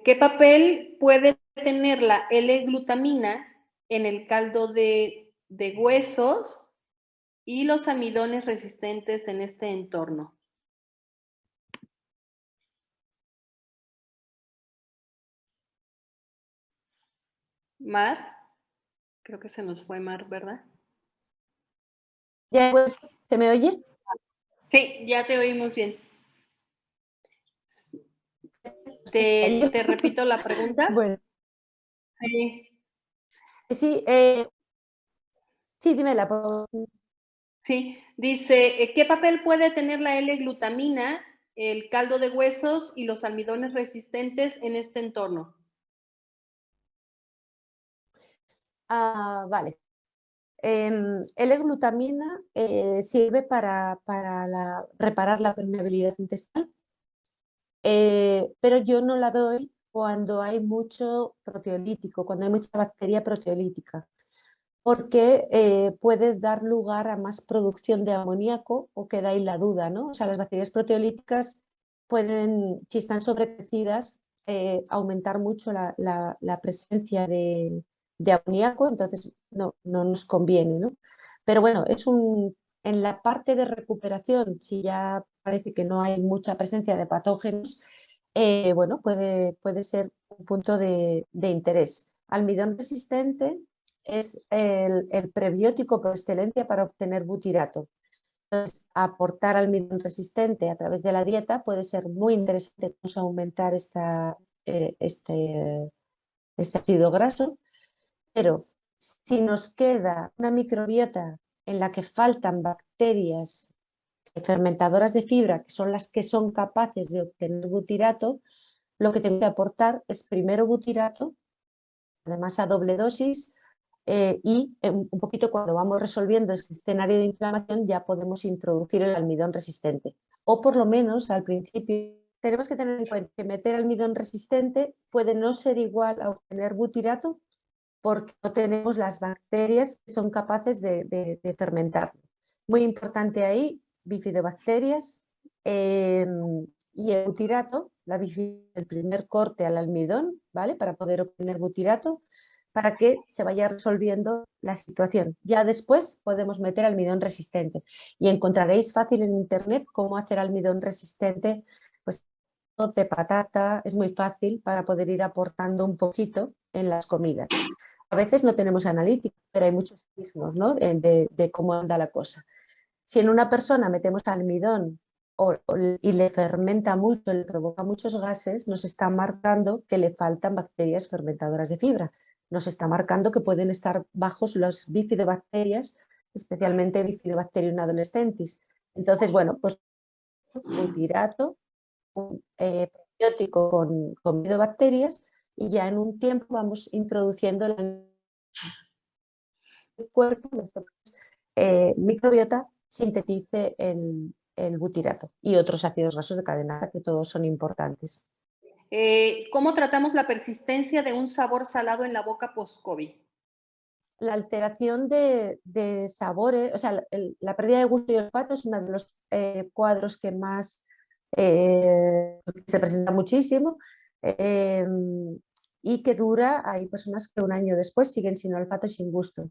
S1: ¿Qué papel puede tener la L-glutamina en el caldo de huesos y los almidones resistentes en este entorno? Mar, creo que se nos fue Mar, ¿verdad?
S2: ¿Ya se me oye?
S1: Sí, ya te oímos bien. ¿Te repito la pregunta?
S2: Bueno,
S1: Sí.
S2: sí, Sí, dímela.
S1: Sí, dice, ¿qué papel puede tener la L-glutamina, el caldo de huesos y los almidones resistentes en este entorno?
S2: Vale. L-glutamina sirve para reparar la permeabilidad intestinal, pero yo no la doy cuando hay mucho proteolítico, cuando hay mucha bacteria proteolítica, porque puede dar lugar a más producción de amoníaco, o queda ahí la duda, ¿no? O sea, las bacterias proteolíticas pueden, si están sobrecrecidas, aumentar mucho la presencia de amoníaco, entonces no nos conviene, ¿no? Pero bueno, en la parte de recuperación, si ya parece que no hay mucha presencia de patógenos, bueno, puede ser un punto de interés. Almidón resistente es el prebiótico por excelencia para obtener butirato. Entonces, aportar almidón resistente a través de la dieta puede ser muy interesante, vamos a aumentar este ácido graso, pero si nos queda una microbiota en la que faltan bacterias fermentadoras de fibra, que son las que son capaces de obtener butirato, lo que tengo que aportar es primero butirato, además a doble dosis, y un poquito cuando vamos resolviendo ese escenario de inflamación ya podemos introducir el almidón resistente. O por lo menos al principio tenemos que tener en cuenta que meter almidón resistente puede no ser igual a obtener butirato, porque no tenemos las bacterias que son capaces de fermentarlo. Muy importante ahí, bifidobacterias y el butirato, el primer corte al almidón, ¿vale? Para poder obtener butirato, para que se vaya resolviendo la situación. Ya después podemos meter almidón resistente y encontraréis fácil en internet cómo hacer almidón resistente, pues de patata, es muy fácil para poder ir aportando un poquito en las comidas. A veces no tenemos analítica, pero hay muchos signos, ¿no? de cómo anda la cosa. Si en una persona metemos almidón y le fermenta mucho, le provoca muchos gases, nos está marcando que le faltan bacterias fermentadoras de fibra. Nos está marcando que pueden estar bajos las bifidobacterias, especialmente Bifidobacterium adolescentis. Entonces, bueno, pues butirato, un probiótico con bifidobacterias, y ya en un tiempo vamos introduciendo el cuerpo, nuestro microbiota, sintetice el butirato y otros ácidos grasos de cadena, que todos son importantes.
S1: ¿Cómo tratamos la persistencia de un sabor salado en la boca post-COVID?
S2: La alteración de sabores, o sea, la pérdida de gusto y olfato es uno de los cuadros que más se presenta muchísimo, y que dura, hay personas que un año después siguen sin olfato y sin gusto.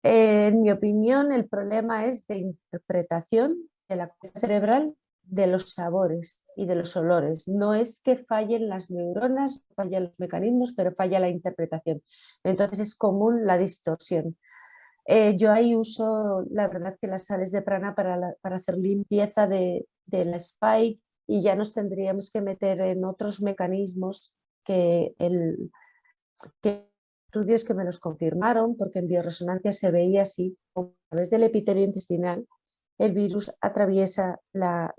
S2: En mi opinión, el problema es de interpretación de la corteza cerebral de los sabores y de los olores. No es que fallen las neuronas, fallan los mecanismos, pero falla la interpretación. Entonces es común la distorsión. Yo ahí uso, la verdad, que las sales de prana para hacer limpieza de la spike, y ya nos tendríamos que meter en otros mecanismos que estudios que me los confirmaron, porque en bioresonancia se veía así, a través del epitelio intestinal, el virus atraviesa la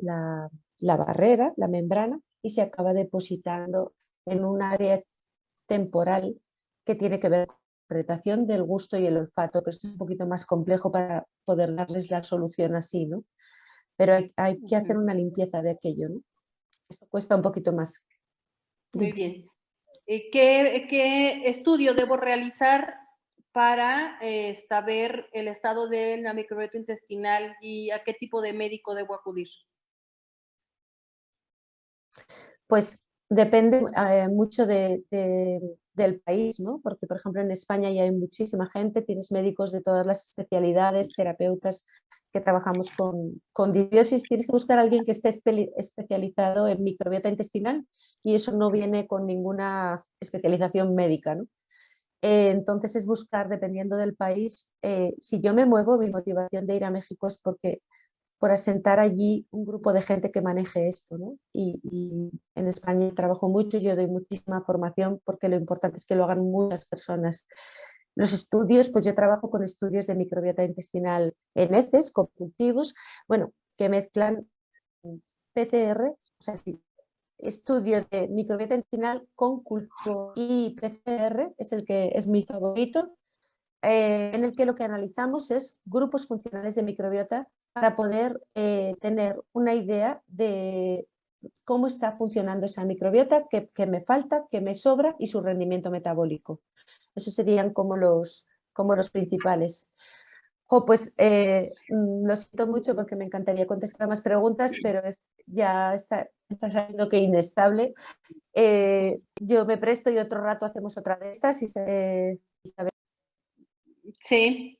S2: barrera, la membrana, y se acaba depositando en un área temporal que tiene que ver con la interpretación del gusto y el olfato, que esto es un poquito más complejo para poder darles la solución así, ¿no? Pero hay que hacer una limpieza de aquello, ¿no? Esto cuesta un poquito más.
S1: Muy bien. ¿Qué estudio debo realizar para saber el estado de la microbiota intestinal y a qué tipo de médico debo acudir?
S2: Pues depende mucho del país, ¿no? Porque, por ejemplo, en España ya hay muchísima gente, tienes médicos de todas las especialidades, terapeutas que trabajamos con disbiosis. Tienes que buscar a alguien que esté especializado en microbiota intestinal, y eso no viene con ninguna especialización médica, ¿no? Entonces es buscar, dependiendo del país, si yo me muevo, mi motivación de ir a México es por asentar allí un grupo de gente que maneje esto, ¿no? Y en España trabajo mucho, yo doy muchísima formación, porque lo importante es que lo hagan muchas personas. Los estudios, pues yo trabajo con estudios de microbiota intestinal en heces, con cultivos, bueno, que mezclan PCR, o sea, sí, estudio de microbiota intestinal con cultivo y PCR, es el que es mi favorito, en el que lo que analizamos es grupos funcionales de microbiota para poder tener una idea de cómo está funcionando esa microbiota, qué me falta, qué me sobra y su rendimiento metabólico. Esos serían como los principales. Pues lo siento mucho porque me encantaría contestar más preguntas, pero ya está saliendo que inestable. Yo me presto y otro rato hacemos otra de estas.
S1: Sí,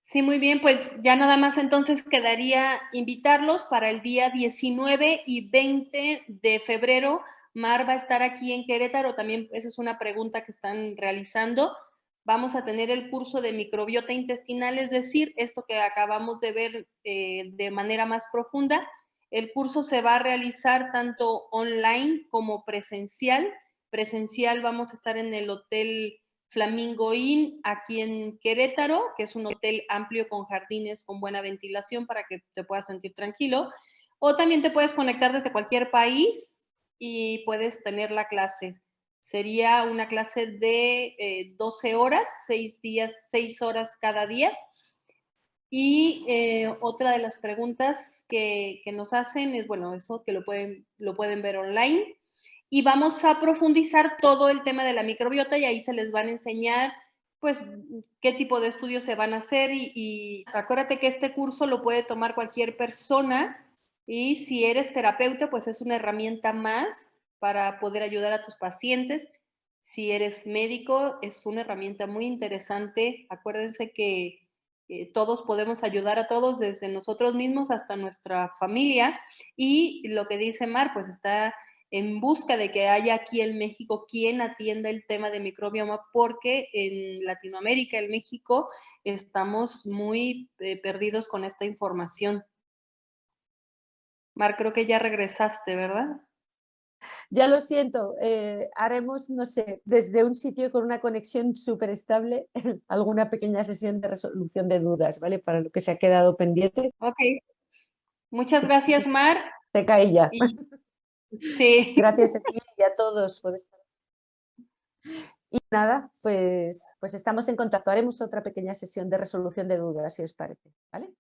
S1: sí, muy bien, pues ya nada más entonces quedaría invitarlos para el día 19 y 20 de febrero. Mar va a estar aquí en Querétaro, también esa es una pregunta que están realizando. Vamos a tener el curso de microbiota intestinal, es decir, esto que acabamos de ver de manera más profunda. El curso se va a realizar tanto online como presencial. Presencial vamos a estar en el Hotel Flamingo Inn aquí en Querétaro, que es un hotel amplio con jardines, con buena ventilación para que te puedas sentir tranquilo. O también te puedes conectar desde cualquier país y puedes tener la clase. Sería una clase de 12 horas, 6 días, 6 horas cada día. Y otra de las preguntas que nos hacen es, bueno, eso que lo pueden ver online. Y vamos a profundizar todo el tema de la microbiota y ahí se les van a enseñar, pues, qué tipo de estudios se van a hacer y acuérdate que este curso lo puede tomar cualquier persona y si eres terapeuta, pues es una herramienta más para poder ayudar a tus pacientes. Si eres médico, es una herramienta muy interesante. Acuérdense que todos podemos ayudar a todos, desde nosotros mismos hasta nuestra familia. Y lo que dice Mar, pues está en busca de que haya aquí en México quien atienda el tema de microbioma, porque en Latinoamérica, en México, estamos muy perdidos con esta información. Mar, creo que ya regresaste, ¿verdad?
S2: Ya lo siento, haremos, no sé, desde un sitio con una conexión súper estable, alguna pequeña sesión de resolución de dudas, ¿vale? Para lo que se ha quedado pendiente.
S1: Ok, muchas gracias, Mar.
S2: Te cae ya.
S1: Y, sí.
S2: Gracias a ti y a todos por estar. Y nada, pues estamos en contacto. Haremos otra pequeña sesión de resolución de dudas, si os parece, ¿vale?